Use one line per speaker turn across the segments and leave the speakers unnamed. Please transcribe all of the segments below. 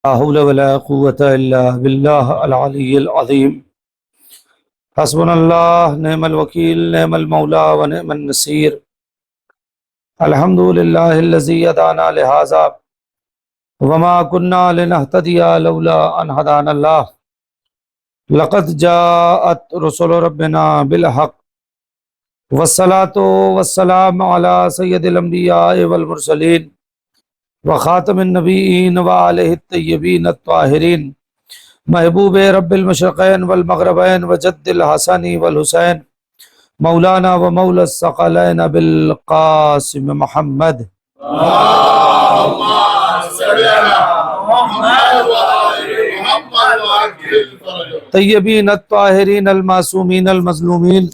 لا حول ولا قوة إلا بالله العلي العظيم حسبنا الله نعم الوكيل نعم المولى ونعم النصير الحمد لله الذي هدانا لهذا وما كنا لنهتدي لولا أن هدانا الله لقد جاءت رسل ربنا بالحق والصلاة والسلام على سيد الأنبياء والمرسلين وخاتم النبیین وآلہ الطیبین الطاہرین محبوب رب المشرقین والمغربین وجد الحسن والحسین مولانا و مولا الثقلین بالقاسم محمد طیبین الطاہرین المعصومین المظلومین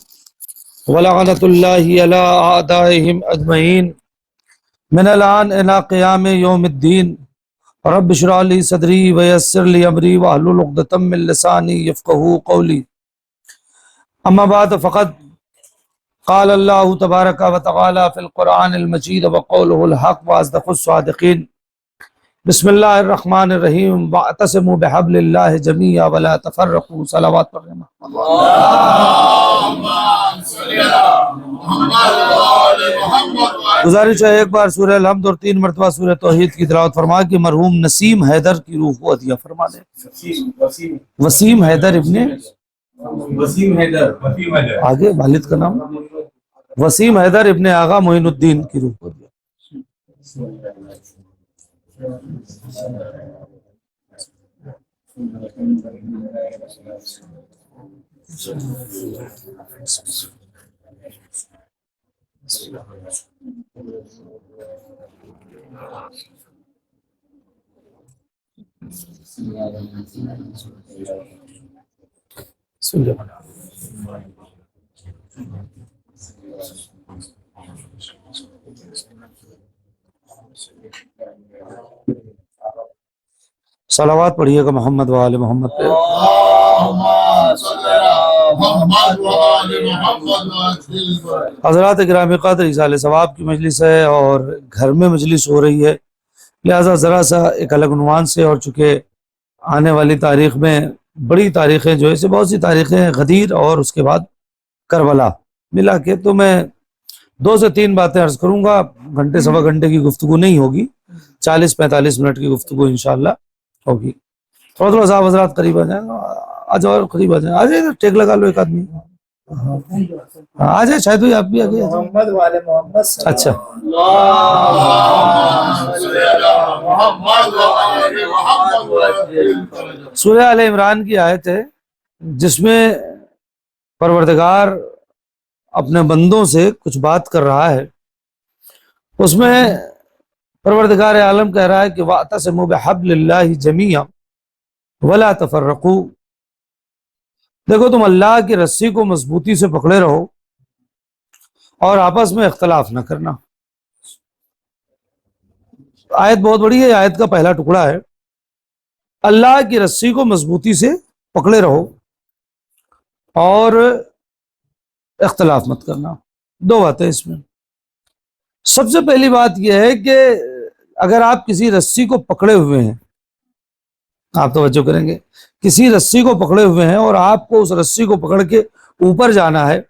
ولعنت اللہ علی اعدائہم اجمعین من الان الى قیام یوم الدین رب اشرح لی صدری ویسر لی امری واحلل عقدۃ من لسانی یفقہوا قولی اما بعد فقد قال اللہ تبارک و تعالی فی القرآن المجید وقولہ الحق واصدق الصادقین بسم اللہ الرحمن الرحیم واعتصموا بحبل اللہ جمیعا ولا تفرقوا صلوات پر گزارش ہے ایک بار سورہ الحمد اور 3 مرتبہ سورہ توحید کی تلاوت فرما کہ مرحوم نسیم حیدر کی روح کو عطیہ فرما دے۔ وسیم حیدر ابن آگے والد کا نام وسیم حیدر ابن آغا معین الدین کی روح کو عطیہ۔ صلوات پڑھیے گا محمد و آل محمد پہ۔ حضرات گرامی قدر ایصال ثواب کی مجلس ہے اور گھر میں مجلس ہو رہی ہے، لہذا ذرا سا ایک الگ عنوان سے، اور چونکہ آنے والی تاریخ میں بڑی تاریخیں جو ایسے بہت سی تاریخیں ہیں، غدیر اور اس کے بعد کربلا ملا کے، تو میں 2 سے 3 باتیں عرض کروں گا۔ گھنٹے سوا گھنٹے کی گفتگو نہیں ہوگی، 40-45 منٹ کی گفتگو انشاءاللہ ہوگی۔ تھوڑا صاحب حضرات قریب آ جائیں، آج اور قریب آ جائیں، آ جائیں ٹیک لگا لو ایک آدمی، آ جائے شاید آپ بھی آگے اچھا۔ سورہ آل عمران کی آیت ہے جس میں پروردگار اپنے بندوں سے کچھ بات کر رہا ہے۔ اس میں پروردگار عالم کہہ رہا ہے کہ وَاعْتَصِمُوا بِحَبْلِ اللَّهِ جَمِيعًا وَلَا تَفَرَّقُوا، دیکھو تم اللہ کی رسی کو مضبوطی سے پکڑے رہو اور آپس میں اختلاف نہ کرنا۔ آیت بہت بڑی ہے، آیت کا پہلا ٹکڑا ہے، اللہ کی رسی کو مضبوطی سے پکڑے رہو اور اختلاف مت کرنا۔ 2 باتیں اس میں۔ سب سے پہلی بات یہ ہے کہ اگر آپ کسی رسی کو پکڑے ہوئے ہیں، آپ توجہ کریں گے، کسی رسی کو پکڑے ہوئے ہیں اور آپ کو اس رسی کو پکڑ کے اوپر جانا ہے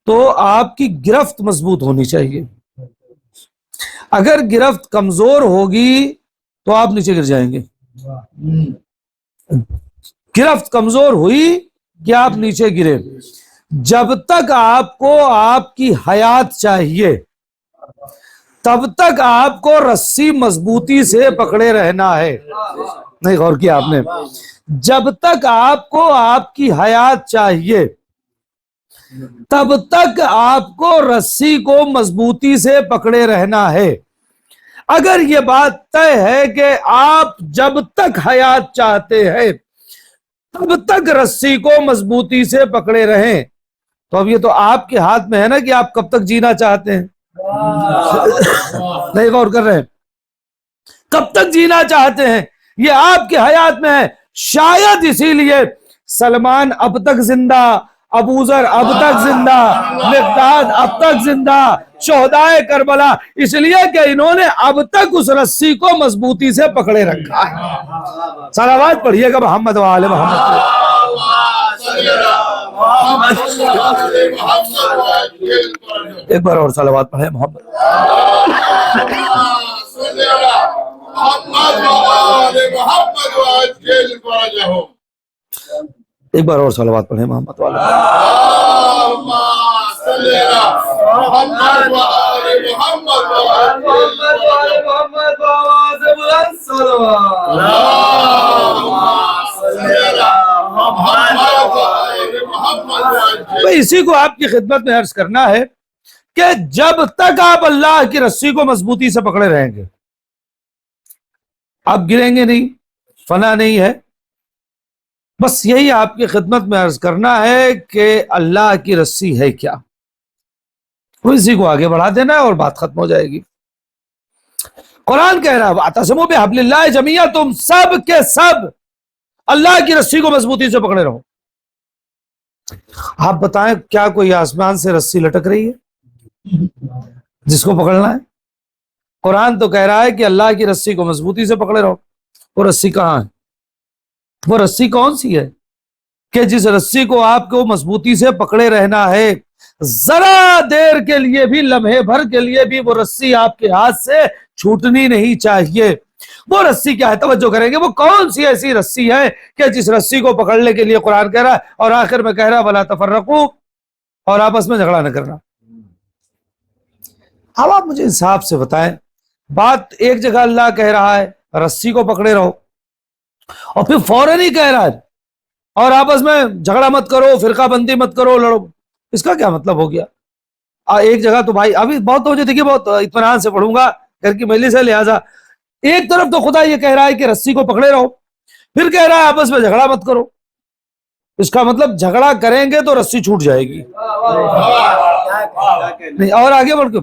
تو آپ کی گرفت مضبوط ہونی چاہیے۔ اگر گرفت کمزور ہوگی تو آپ نیچے گر جائیں گے۔ گرفت کمزور ہوئی کہ آپ نیچے گرے۔ جب تک آپ کو آپ کی حیات چاہیے تب تک آپ کو رسی مضبوطی سے پکڑے رہنا ہے۔ نہیں غور کیا آپ نے؟ جب تک آپ کو آپ کی حیات چاہیے تب تک آپ کو رسی کو مضبوطی سے پکڑے رہنا ہے۔ اگر یہ بات طے ہے کہ آپ جب تک حیات چاہتے ہیں تب تک رسی کو مضبوطی سے پکڑے رہیں، تو اب یہ تو آپ کے ہاتھ میں ہے نا کہ آپ کب تک جینا چاہتے ہیں۔ نہیں غور کر رہے ہیں؟ کب تک جینا چاہتے ہیں یہ آپ کے حیات میں ہے۔ شاید اسی لیے سلمان اب تک زندہ، ابو ذر اب تک زندہ، مقداد اب تک زندہ، شہدائے کربلا، اس لیے کہ انہوں نے اب تک اس رسی کو مضبوطی سے پکڑے رکھا ہے۔ صلوات پڑھیے گا محمد و آل محمد۔ ایک بار اور صلوات پڑھیں محمد۔ ایک بار اور صلوات پڑھیں محمد والا۔ اسی کو آپ کی خدمت میں عرض کرنا ہے کہ جب تک آپ اللہ کی رسی کو مضبوطی سے پکڑے رہیں گے آپ گریں گے نہیں، فنا نہیں ہے۔ بس یہی آپ کی خدمت میں عرض کرنا ہے کہ اللہ کی رسی ہے کیا، اسی کو آگے بڑھا دینا ہے اور بات ختم ہو جائے گی۔ قرآن کہہ رہا ہے وَاعْتَصِمُوا بِحَبْلِ اللَّهِ جَمِيعًا، تم سب کے سب اللہ کی رسی کو مضبوطی سے پکڑے رہو۔ آپ بتائیں کیا کوئی آسمان سے رسی لٹک رہی ہے جس کو پکڑنا ہے؟ قرآن تو کہہ رہا ہے کہ اللہ کی رسی کو مضبوطی سے پکڑے رہو۔ وہ رسی کہاں ہے؟ وہ رسی کون سی ہے کہ جس رسی کو آپ کو مضبوطی سے پکڑے رہنا ہے، ذرا دیر کے لیے بھی، لمحے بھر کے لیے بھی وہ رسی آپ کے ہاتھ سے چھوٹنی نہیں چاہیے۔ وہ رسی کیا ہے؟ توجہ کریں گے، وہ کون سی ایسی رسی ہے کہ جس رسی کو پکڑنے کے لیے قرآن کہہ رہا ہے اور آخر میں کہہ رہا ہے وَلَا تَفَرَّقُوا، اور آپس میں جھگڑا نہ کرنا۔ اب آپ مجھے انصاف سے بتائیں، بات ایک جگہ اللہ کہہ رہا ہے رسی کو پکڑے رہو، اور پھر فوراً ہی کہہ رہا ہے اور آپس میں جھگڑا مت کرو، فرقہ بندی مت کرو، لڑو۔ اس کا کیا مطلب ہو گیا؟ ایک جگہ تو بھائی ابھی بہت توجہ دیکھیے، بہت اطمینان سے پڑھوں گا، گھر کی مجلس ہے لہٰذا ایک طرف تو خدا یہ کہہ رہا ہے کہ رسی کو پکڑے رہو، پھر کہہ رہا ہے آپس میں جھگڑا مت کرو۔ اس کا مطلب جھگڑا کریں گے تو رسی چھوٹ جائے گی نہیں۔ اور آگے بڑھ کے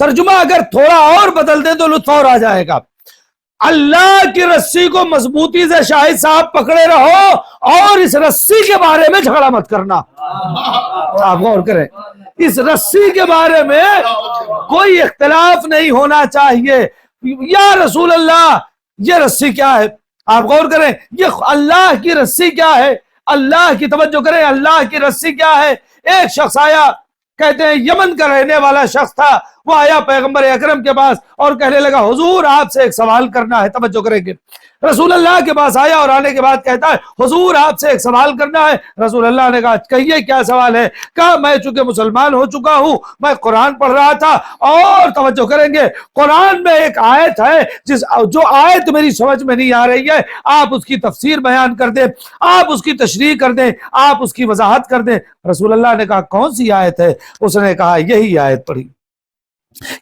ترجمہ اگر تھوڑا اور بدل دیں تو لطف اور آ جائے گا۔ اللہ کی رسی کو مضبوطی سے شاہد صاحب پکڑے رہو اور اس رسی کے بارے میں جھگڑا مت کرنا۔ آپ غور کریں، اس رسی کے بارے میں کوئی اختلاف نہیں ہونا چاہیے۔ یا رسول اللہ یہ رسی کیا ہے؟ آپ غور کریں، یہ اللہ کی رسی کیا ہے؟ اللہ کی توجہ کریں، اللہ کی رسی کیا ہے؟ ایک شخص آیا، کہتے ہیں یمن کا رہنے والا شخص تھا، وہ آیا پیغمبر اکرم کے پاس اور کہنے لگا حضور آپ سے ایک سوال کرنا ہے۔ توجہ کریں گے، رسول اللہ کے پاس آیا اور آنے کے بعد کہتا ہے حضور آپ سے ایک سوال کرنا ہے۔ رسول اللہ نے کہا کہیے کیا سوال ہے؟ کہا میں چونکہ مسلمان ہو چکا ہوں، میں قرآن پڑھ رہا تھا اور توجہ کریں گے قرآن میں ایک آیت ہے جو آیت میری سمجھ میں نہیں آ رہی ہے، آپ اس کی تفسیر بیان کر دیں، آپ اس کی تشریح کر دیں، آپ اس کی وضاحت کر دیں۔ رسول اللہ نے کہا کون سی آیت ہے؟ اس نے کہا یہی آیت پڑھی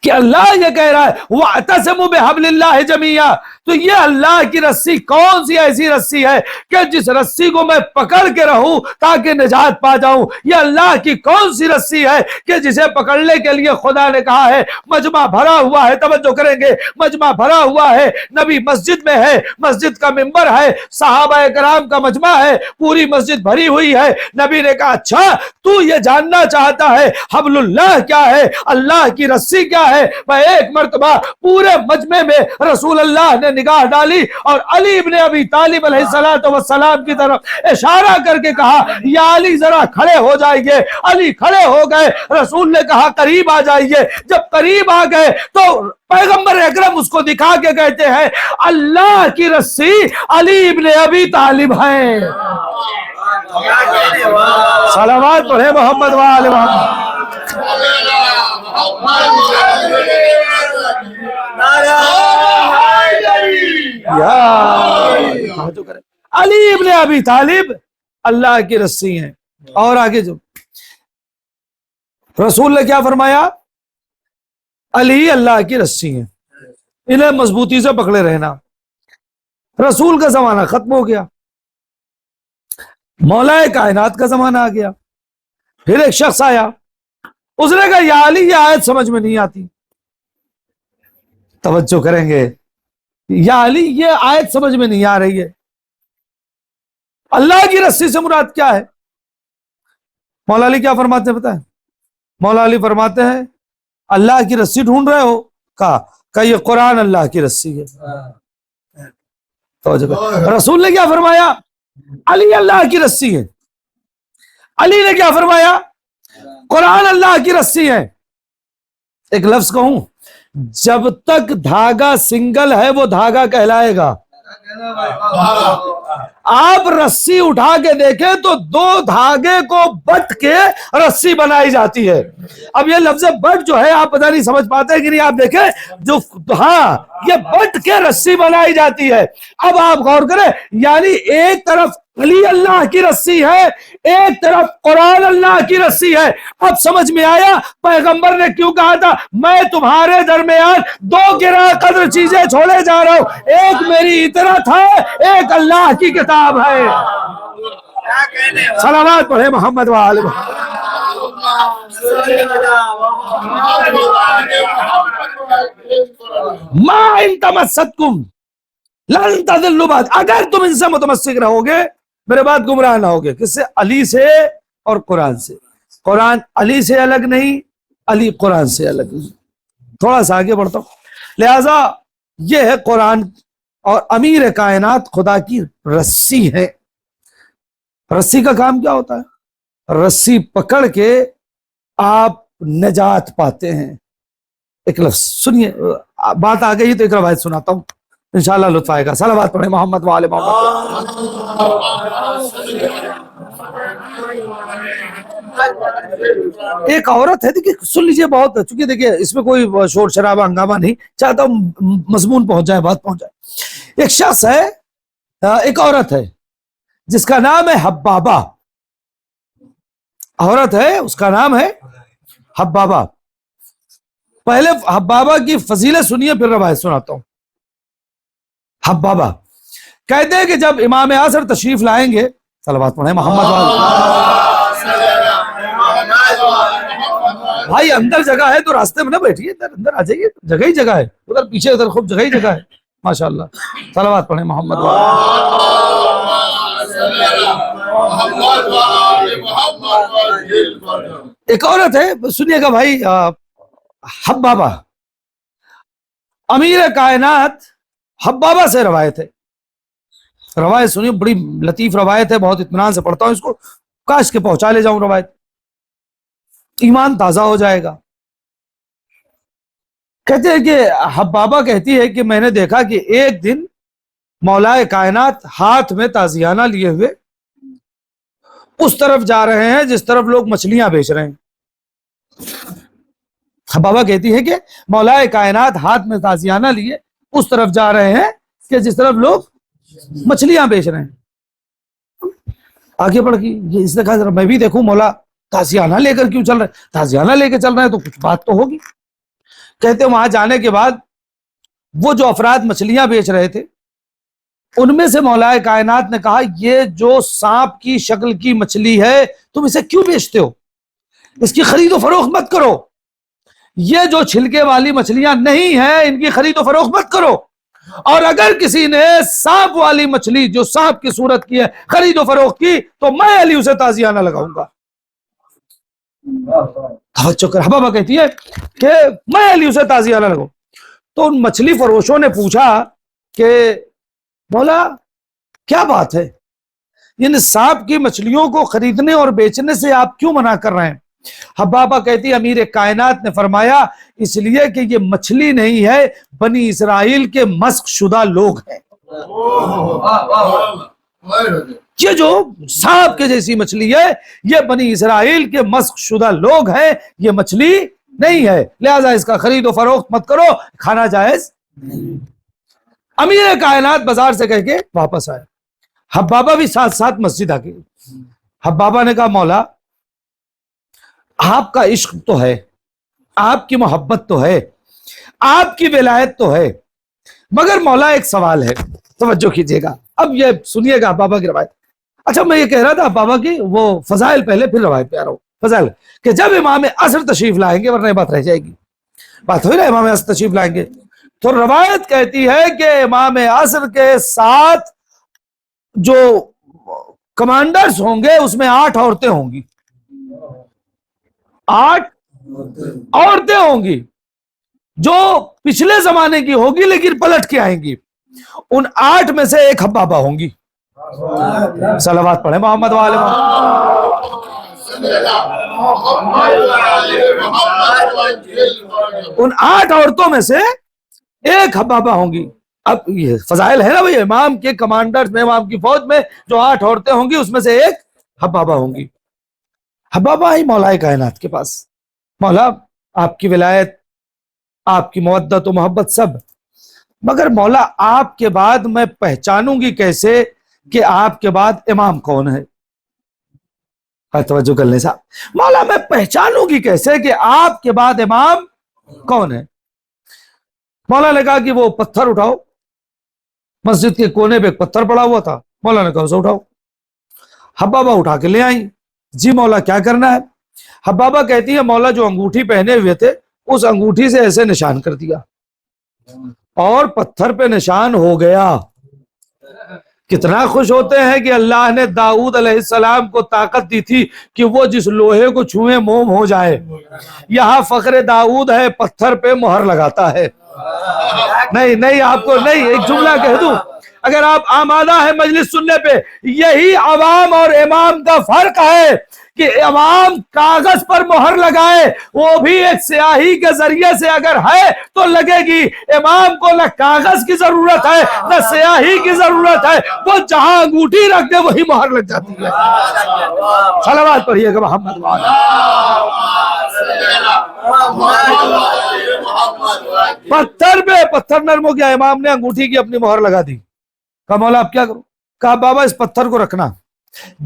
کہ اللہ یہ کہہ رہا ہے وَاعْتَصِمُوا بِحَبْلِ اللَّهِ جَمِيعًا۔ تو یہ اللہ کی رسی کون سی ایسی رسی ہے کہ جس رسی کو میں پکڑ کے رہوں تاکہ نجات پا جاؤں؟ یہ اللہ کی کون سی رسی ہے کہ جسے پکڑنے کے لیے خدا نے کہا ہے مجمع بھرا ہوا ہے؟ توجہ کریں گے، مجمع بھرا ہوا ہے، نبی مسجد میں ہے، مسجد کا منبر ہے، صحابہ کرام کا مجمع ہے، پوری مسجد بھری ہوئی ہے۔ نبی نے کہا اچھا تو یہ جاننا چاہتا ہے حبل اللہ کیا ہے، اللہ کی رسی کیا ہے؟ میں ایک مرتبہ پورے مجمع میں رسول اللہ نے نگاہ ڈالی اور علی ابن ابی طالب علیہ السلام کی طرف اشارہ کر کے کہا یا علی ذرا کھڑے ہو جائیے۔ علی کھڑے ہو گئے، رسول نے کہا قریب آ جائیے۔ جب قریب آ گئے تو پیغمبر اکرم اس کو دکھا کے کہتے ہیں اللہ کی رسی علی ابن ابی طالب ہیں۔ صلوات پڑھے محمد وآل محمد۔ علی ابن ابی طالب اللہ کی رسی ہیں۔ اور آگے جو رسول نے کیا فرمایا؟ علی اللہ کی رسی ہیں، انہیں مضبوطی سے پکڑے رہنا۔ رسول کا زمانہ ختم ہو گیا، مولا کائنات کا زمانہ آ گیا۔ پھر ایک شخص آیا، اس نے کہا یا علی یہ آیت سمجھ میں نہیں آتی۔ توجہ کریں گے، یا علی یہ آیت سمجھ میں نہیں آ رہی ہے، اللہ کی رسی سے مراد کیا ہے؟ مولا علی کیا فرماتے ہیں پتہ ہے؟ مولا علی فرماتے ہیں اللہ کی رسی ڈھونڈ رہے ہو؟ کہا یہ قرآن اللہ کی رسی ہے. رسول نے کیا فرمایا؟ علی اللہ کی رسی ہے. علی نے کیا فرمایا؟ قرآن اللہ کی رسی ہے. ایک لفظ کہوں، جب تک دھاگا سنگل ہے وہ دھاگا کہلائے گا. آپ رسی اٹھا کے دیکھیں تو دو دھاگے کو بٹ کے رسی بنائی جاتی ہے. اب یہ لفظ بٹ جو ہے آپ پتہ نہیں سمجھ پاتے کہ نہیں، آپ دیکھیں جو ہاں یہ بٹ کے رسی بنائی جاتی ہے. اب آپ غور کریں، یعنی ایک طرف علی اللہ کی رسی ہے، ایک طرف قرآن اللہ کی رسی ہے. اب سمجھ میں آیا پیغمبر نے کیوں کہا تھا میں تمہارے درمیان دو گرا قدر چیزیں چھوڑے جا رہا ہوں، ایک میری اطاعت ہے، ایک اللہ کی کتاب ہے. صلوات پڑھے محمد وآل محمد. ما ان تمسکتم لن تضلوا بعد، اگر تم ان سے متمسک رہو گے میرے بعد گمراہ نہ ہوگے. کس سے؟ علی سے اور قرآن سے. قرآن علی سے الگ نہیں، علی قرآن سے الگ نہیں. تھوڑا سا آگے بڑھتا ہوں. لہذا یہ ہے قرآن اور امیر کائنات خدا کی رسی ہے. رسی کا کام کیا ہوتا ہے؟ رسی پکڑ کے آپ نجات پاتے ہیں. ایک لفظ سنیے، بات آ گئی تو ایک روایت سناتا ہوں، انشاءاللہ لطف آئے گا. صلوات پڑھیں محمد وآل محمد. ایک عورت ہے، دیکھیے سن لیجیے، بہت چونکہ دیکھیے اس میں کوئی شور شرابہ ہنگامہ نہیں چاہتا ہوں، مضمون پہنچ جائے، بات پہنچ جائے. ایک شخص ہے، ایک عورت ہے جس کا نام ہے حبابہ. عورت ہے اس کا نام ہے حبابہ. پہلے حبابہ کی فضیلت سنیے پھر روایت سناتا ہوں. حبابہ کہتے ہیں کہ جب امام عصر تشریف لائیں گے، صلوات پڑھیں محمد بھائی اندر جگہ ہے تو راستے میں نہ بیٹھیے، اندر آ جائیے، جگہ ہی جگہ ہے، ادھر پیچھے ادھر خوب جگہ ہی جگہ ہے ماشاءاللہ. صلوات پڑھیں محمد. ایک عورت ہے، سنیے گا بھائی، حبابہ، امیر کائنات حبابہ سے روایت ہے. روایت سنیے، بڑی لطیف روایت ہے، بہت اطمینان سے پڑھتا ہوں اس کو، کاش کے پہنچا لے جاؤں روایت، ایمان تازہ ہو جائے گا. کہتے ہیں کہ حبابہ کہتی ہے کہ میں نے دیکھا کہ ایک دن مولا کائنات ہاتھ میں تازیانہ لیے ہوئے اس طرف جا رہے ہیں جس طرف لوگ مچھلیاں بیچ رہے ہیں. حبابہ کہتی ہے کہ مولا کائنات ہاتھ میں تازیانہ لیے اس طرف جا رہے ہیں کہ جس طرف لوگ مچھلیاں بیچ رہے ہیں. آگے بڑھ گئی، یہ اس نے کہا ذرا میں بھی دیکھوں مولا تازیانہ لے کر کیوں چل رہے ہیں، تازیانہ لے کے چل رہے ہیں تو کچھ بات تو ہوگی. کہتے ہیں وہاں جانے کے بعد وہ جو افراد مچھلیاں بیچ رہے تھے ان میں سے مولا کائنات نے کہا یہ جو سانپ کی شکل کی مچھلی ہے تم اسے کیوں بیچتے ہو، اس کی خرید و فروخت مت کرو. یہ جو چھلکے والی مچھلیاں نہیں ہیں ان کی خرید و فروخت مت کرو، اور اگر کسی نے سانپ والی مچھلی جو سانپ کی صورت کی ہے خرید و فروخت کی تو میں علی اسے تازیانہ لگاؤں گا. حبابہ کہتی ہے کہ میں علی اسے تازیانہ لگاؤں. تو ان مچھلی فروشوں نے پوچھا کہ مولا کیا بات ہے، یعنی سانپ کی مچھلیوں کو خریدنے اور بیچنے سے آپ کیوں منع کر رہے ہیں؟ حبابہ کہتی امیر کائنات نے فرمایا اس لیے کہ یہ مچھلی نہیں ہے، بنی اسرائیل کے مسخ شدہ لوگ ہیں. یہ جو سانپ کے جیسی مچھلی ہے یہ بنی اسرائیل کے مسخ شدہ لوگ ہیں، یہ مچھلی نہیں ہے، لہذا اس کا خرید و فروخت مت کرو، کھانا جائز نہیں. امیر کائنات بازار سے کہہ کے واپس آئے. حبابہ بھی ساتھ ساتھ مسجد آ گئی. حبابہ نے کہا مولا آپ کا عشق تو ہے، آپ کی محبت تو ہے، آپ کی ولایت تو ہے، مگر مولا ایک سوال ہے، توجہ کیجیے گا، اب یہ سنیے گا بابا کی روایت. اچھا میں یہ کہہ رہا تھا بابا کی وہ فضائل پہلے پھر روایت پہ آ رہا ہوں. فضائل کہ جب امام عصر تشریف لائیں گے، ورنہ یہ بات رہ جائے گی، بات ہوئی نا امام عصر تشریف لائیں گے، تو روایت کہتی ہے کہ امام عصر کے ساتھ جو کمانڈرز ہوں گے اس میں 8 عورتیں ہوں گی. 8 عورتیں ہوں گی جو پچھلے زمانے کی ہوگی لیکن پلٹ کے آئیں گی. ان 8 میں سے ایک حبابہ ہوں گی. صلوات پڑھیں محمد والے محمد. ان 8 عورتوں میں سے ایک حبابہ ہوں گی. اب یہ فضائل ہے نا بھائی، امام کے کمانڈر میں، امام کی فوج میں جو 8 عورتیں ہوں گی اس میں سے ایک حبابہ ہوں گی. حبابہ آئی مولا کائنات کے پاس، مولا آپ کی ولایت، آپ کی مودت و محبت سب، مگر مولا آپ کے بعد میں پہچانوں گی کیسے کہ آپ کے بعد امام کون ہے؟ توجہ کر لیں صاحب، مولا میں پہچانوں گی کیسے کہ آپ کے بعد امام کون ہے؟ مولا نے کہا کہ وہ پتھر اٹھاؤ. مسجد کے کونے پہ ایک پتھر پڑا ہوا تھا، مولا نے کہا اسے اٹھاؤ. حبابہ اٹھا کے لے آئی. جی مولا کیا کرنا ہے؟ حبابہ کہتی ہے مولا جو انگوٹھی پہنے ہوئے تھے اس انگوٹھی سے ایسے نشان کر دیا اور پتھر پہ نشان ہو گیا. کتنا خوش ہوتے ہیں کہ اللہ نے داؤد علیہ السلام کو طاقت دی تھی کہ وہ جس لوہے کو چھوئے موم ہو جائے. یہاں فخر داؤد ہے، پتھر پہ مہر لگاتا ہے. نہیں آپ کو نہیں، ایک جملہ کہہ دوں، اگر آپ آمادہ ہیں مجلس سننے پہ، یہی عوام اور امام کا فرق ہے کہ عوام کاغذ پر مہر لگائے، وہ بھی ایک سیاہی کے ذریعے سے اگر ہے تو لگے گی. امام کو نہ کاغذ کی ضرورت ہے نہ سیاہی کی ضرورت ہے، وہ جہاں انگوٹھی رکھ دے وہی مہر لگ جاتی ہے. صلوات پڑھیے گا محمد والا. پتھر نرم ہو گیا، امام نے انگوٹھی کی اپنی مہر لگا دی. کہا مولا اب کیا کروں؟ کہا بابا اس پتھر کو رکھنا،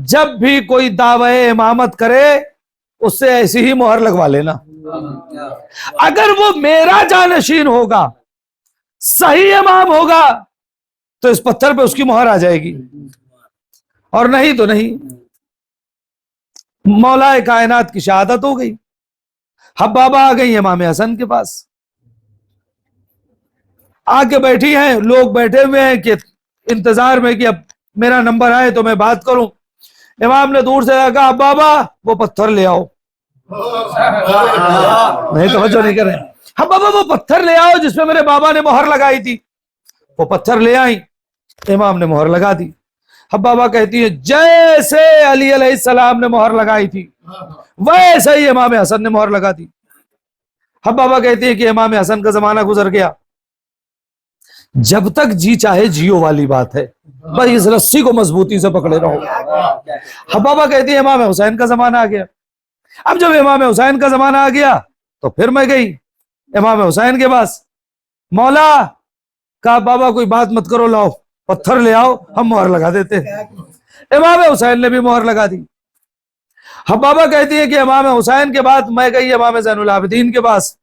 جب بھی کوئی دعوی امامت کرے اس سے ایسی ہی مہر لگوا لینا. اگر وہ میرا جانشین ہوگا، صحیح امام ہوگا، تو اس پتھر پہ اس کی مہر آ جائے گی، اور نہیں تو نہیں. مولا کائنات کی شہادت ہو گئی. حبابہ آ گئی امام حسن کے پاس، آ کے بیٹھی ہیں، لوگ بیٹھے ہوئے ہیں کہ انتظار میں کہ اب میرا نمبر آئے تو میں بات کروں. امام نے دور سے کہا بابا وہ پتھر لے آؤ. نہیں توجہ نہیں کر رہے. ہاں بابا وہ پتھر لے آؤ جس میں میرے بابا نے مہر لگائی تھی. وہ پتھر لے آئی، امام نے مہر لگا دی. حبابہ کہتی ہے جیسے علی علیہ السلام نے مہر لگائی تھی ویسے ہی امام حسن نے مہر لگا دی. حبابہ کہتی ہے کہ امام حسن کا زمانہ گزر گیا. جب تک جی چاہے جیو والی بات ہے، بس اس رسی کو مضبوطی سے پکڑے رہو. حبابہ کہتی ہے امام حسین کا زمانہ آ گیا. اب جب امام حسین کا زمانہ آ گیا تو پھر میں گئی امام حسین کے پاس. مولا کہا بابا کوئی بات مت کرو، لاؤ پتھر لے آؤ، ہم مہر لگا دیتے. امام حسین نے بھی مہر لگا دی. حبابہ کہتی ہے کہ امام حسین کے بعد میں گئی امام زین العابدین کے پاس.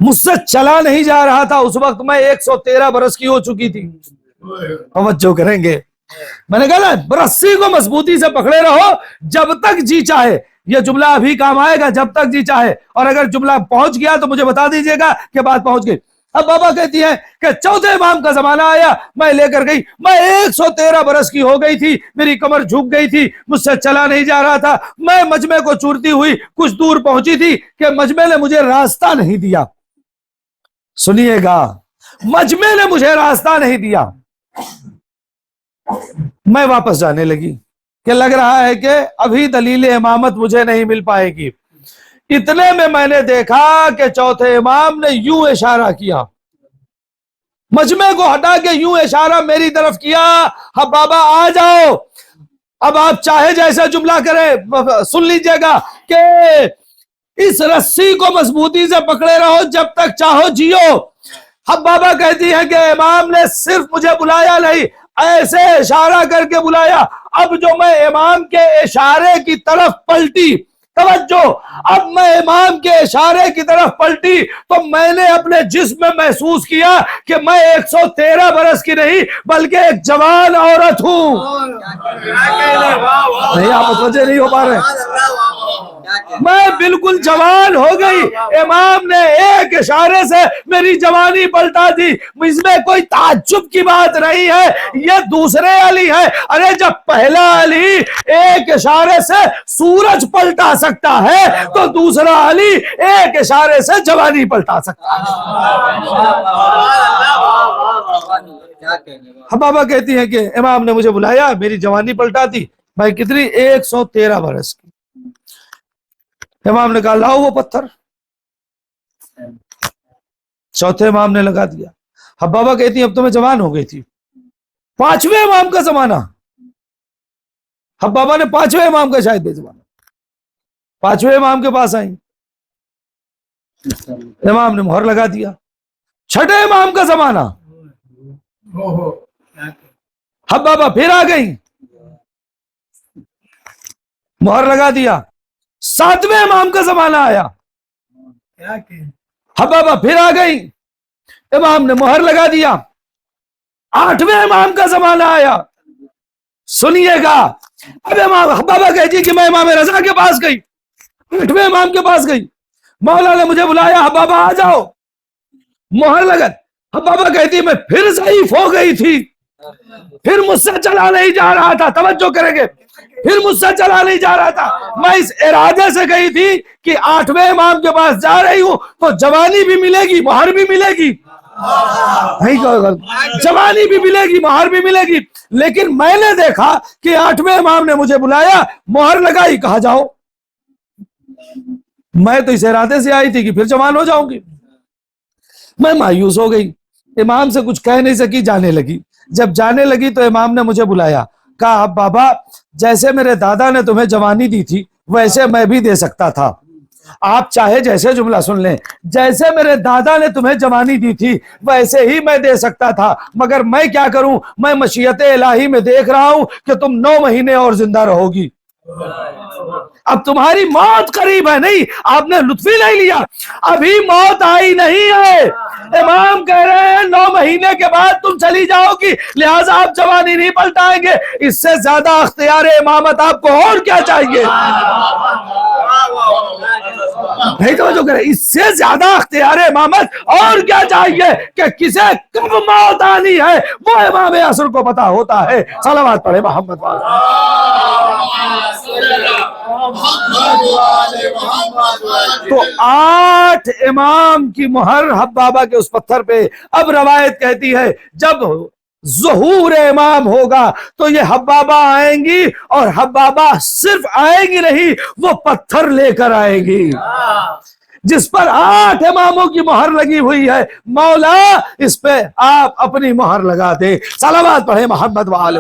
مجھ سے چلا نہیں جا رہا تھا، اس وقت میں 113 برس کی ہو چکی تھی. توجہ کریں گے، میں نے کہا نا رسی کو مضبوطی سے پکڑے رہو جب تک جی چاہے. یہ جملہ ابھی کام آئے گا، جب تک جی چاہے، اور اگر جملہ پہنچ گیا تو مجھے بتا دیجئے گا کہ بات پہنچ گئی. اب بابا کہتی ہے کہ چوتھے امام کا زمانہ آیا، میں لے کر گئی، میں 113 برس کی ہو گئی تھی، میری کمر جھک گئی تھی، مجھ سے چلا نہیں جا رہا تھا. میں مجمع کو چورتی ہوئی کچھ دور پہنچی تھی کہ مجمع نے مجھے راستہ نہیں دیا. سنیے گا، مجمع نے مجھے راستہ نہیں دیا. میں واپس جانے لگی کہ لگ رہا ہے کہ ابھی دلیل امامت مجھے نہیں مل پائے گی. اتنے میں نے دیکھا کہ چوتھے امام نے یوں اشارہ کیا، مجمع کو ہٹا کے یوں اشارہ میری طرف کیا، ہاں بابا آ جاؤ. اب آپ چاہے جیسا جملہ کریں، سن لیجئے گا کہ اس رسی کو مضبوطی سے پکڑے رہو جب تک چاہو جیو. اب بابا کہتی ہے کہ امام نے صرف مجھے بلایا نہیں، ایسے اشارہ کر کے بلایا. اب جو میں امام کے اشارے کی طرف پلٹی، توجہ، اب میں امام کے اشارے کی طرف پلٹی تو میں نے اپنے جسم میں محسوس کیا کہ میں 113 برس کی نہیں بلکہ ایک جوان عورت ہوں. نہیں آپ متوجہ نہیں ہو پا رہے. میں بالکل جوان ہو گئی، امام نے ایک اشارے سے میری جوانی پلٹا دی، اس میں کوئی تعجب کی بات نہیں ہے، یہ دوسرے علی ہے۔ ارے جب پہلا علی ایک اشارے سے سورج پلٹا سکتا ہے تو دوسرا علی ایک اشارے سے جوانی پلٹا سکتا ہے۔ حبابہ کہتی ہیں کہ امام نے مجھے بلایا، میری جوانی پلٹا دی۔ بھائی کتنی؟ 113 برس کی۔ امام نے کہا لاؤ وہ پتھر، چوتھے امام نے لگا دیا۔ حبابہ کہتی ہیں اب تو میں جوان ہو گئی تھی، 5ویں امام کا زمانہ، حبابہ نے 5ویں امام کا شاید زمانہ، 5ویں امام کے پاس آئیں، امام نے مہر لگا دیا۔ 6ٹھے امام کا زمانہ، حبابہ پھر آ گئی، مہر لگا دیا۔ 7ویں امام کا زمانہ آیا، حبابہ پھر آ گئی، امام نے مہر لگا دیا۔ 8ویں امام کا زمانہ آیا، سنیے گا، اب امام حبابہ کہتی کہ میں امام رضا کے پاس گئی، 8ویں امام کے پاس گئی، مولا نے مجھے بلایا حبابہ آ جاؤ، مہر لگا۔ حبابہ کہتی میں پھر ضعیف ہو گئی تھی، پھر مجھ سے چلا نہیں جا رہا تھا، توجہ کریں گے، پھر مجھ سے چلا نہیں جا رہا تھا، میں اس ارادے سے گئی تھی کہ 8ویں امام کے پاس جا رہی ہوں تو جوانی بھی ملے گی، مہر بھی ملے گی، جوانی بھی ملے گی، مہر بھی ملے گی، لیکن میں نے دیکھا کہ 8ویں امام نے مجھے بلایا، مہر لگائی، کہا جاؤ، میں تو اس ارادے سے آئی تھی کہ پھر جوان ہو جاؤں گی۔ میں مایوس ہو گئی، امام سے کچھ کہہ نہیں سکی، جانے لگی۔ جب جانے لگی تو امام نے مجھے بلایا، کہا اب بابا جیسے میرے دادا نے تمہیں جوانی دی تھی ویسے میں بھی دے سکتا تھا، آپ چاہے جیسے جملہ سن لیں، جیسے میرے دادا نے تمہیں جوانی دی تھی ویسے ہی میں دے سکتا تھا، مگر میں کیا کروں، میں مشیت الہی میں دیکھ رہا ہوں کہ تم 9 مہینے اور زندہ رہو گی، اب تمہاری موت قریب ہے، نہیں آپ نے لطف ہی نہیں لیا، ابھی موت آئی نہیں ہے، امام کہہ رہے ہیں 9 مہینے کے بعد تم چلی جاؤ گی، لہٰذا آپ جوانی نہیں پلٹائیں گے، اس سے زیادہ اختیار امامت آپ کو اور کیا چاہیے؟ نہیں توجہ کریں، اس سے زیادہ اختیار امامت اور کیا چاہیے کہ کسے کب موت آنی ہے وہ امام عصر کو پتا ہوتا ہے۔ صلوات پڑھے محمد تو 8 امام کی مہر حبابہ کے اس پتھر پہ۔ اب روایت کہتی ہے جب ظہور امام ہوگا تو یہ حبابہ آئیں گی، اور حبابہ صرف آئیں گی نہیں، وہ پتھر لے کر آئیں گی جس پر 8 اماموں کی مہر لگی ہوئی ہے، مولا اس پہ آپ اپنی مہر لگا دے۔ صلوات پڑھے محمد وآلہ۔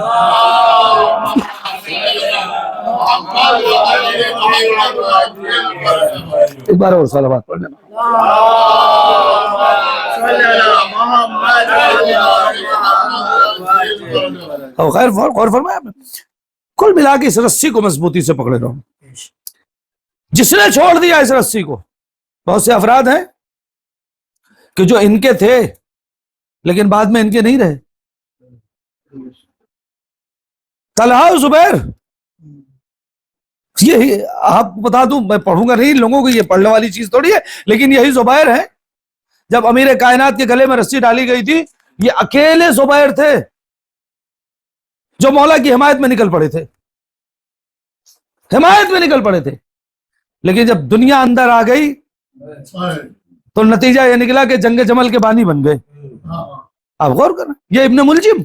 ایک بار اور صلوات پڑھنے۔ خیر غور فرمایا، کل ملا کے اس رسی کو مضبوطی سے پکڑے رہو۔ جس نے چھوڑ دیا اس رسی کو، بہت سے افراد ہیں کہ جو ان کے تھے لیکن بعد میں ان کے نہیں رہے۔ طلحہ و زبیر، یہی آپ کو بتا دوں، میں پڑھوں گا نہیں، لوگوں کو یہ پڑھنے والی چیز تھوڑی ہے، لیکن یہی زبیر ہے۔ جب امیر کائنات کے گلے میں رسی ڈالی گئی تھی، یہ اکیلے زبیر تھے جو مولا کی حمایت میں نکل پڑے تھے، حمایت میں نکل پڑے تھے، لیکن جب دنیا اندر آ گئی تو نتیجہ یہ نکلا کہ جنگ جمل کے بانی بن گئے۔ آپ غور کریں، یہ ابن ملجم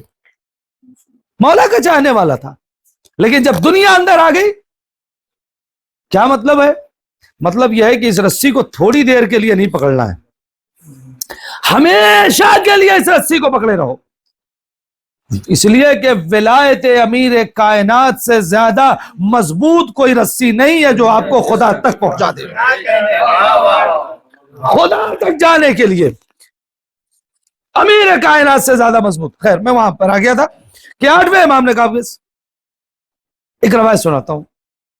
مولا کا چاہنے والا تھا، لیکن جب دنیا اندر آ گئی، کیا مطلب ہے؟ مطلب یہ ہے کہ اس رسی کو تھوڑی دیر کے لیے نہیں پکڑنا ہے، ہمیشہ کے لیے اس رسی کو پکڑے رہو، اس لیے کہ ولایت امیر کائنات سے زیادہ مضبوط کوئی رسی نہیں ہے جو آپ کو خدا تک پہنچا دے، خدا تک جانے کے لیے امیر کائنات سے زیادہ مضبوط۔ خیر میں وہاں پر آ گیا تھا کہ 8ویں امام نے کہا، ایک روایت سناتا ہوں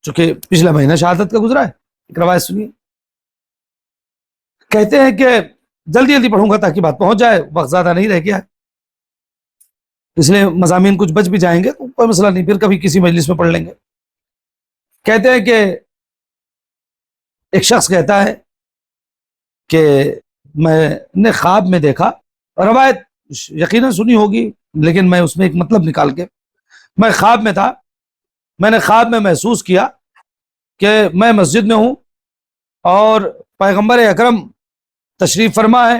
چونکہ پچھلا مہینہ شہادت کا گزرا ہے، ایک روایت سنیے۔ کہتے ہیں کہ جلدی جلدی پڑھوں گا تاکہ بات پہنچ جائے، وقت زیادہ نہیں رہ گیا، اس لیے مضامین کچھ بچ بھی جائیں گے تو کوئی مسئلہ نہیں، پھر کبھی کسی مجلس میں پڑھ لیں گے۔ کہتے ہیں کہ ایک شخص کہتا ہے کہ میں نے خواب میں دیکھا، روایت یقیناً سنی ہوگی لیکن میں اس میں ایک مطلب نکال کے، میں خواب میں تھا، میں نے خواب میں محسوس کیا کہ میں مسجد میں ہوں اور پیغمبر اکرم تشریف فرما ہے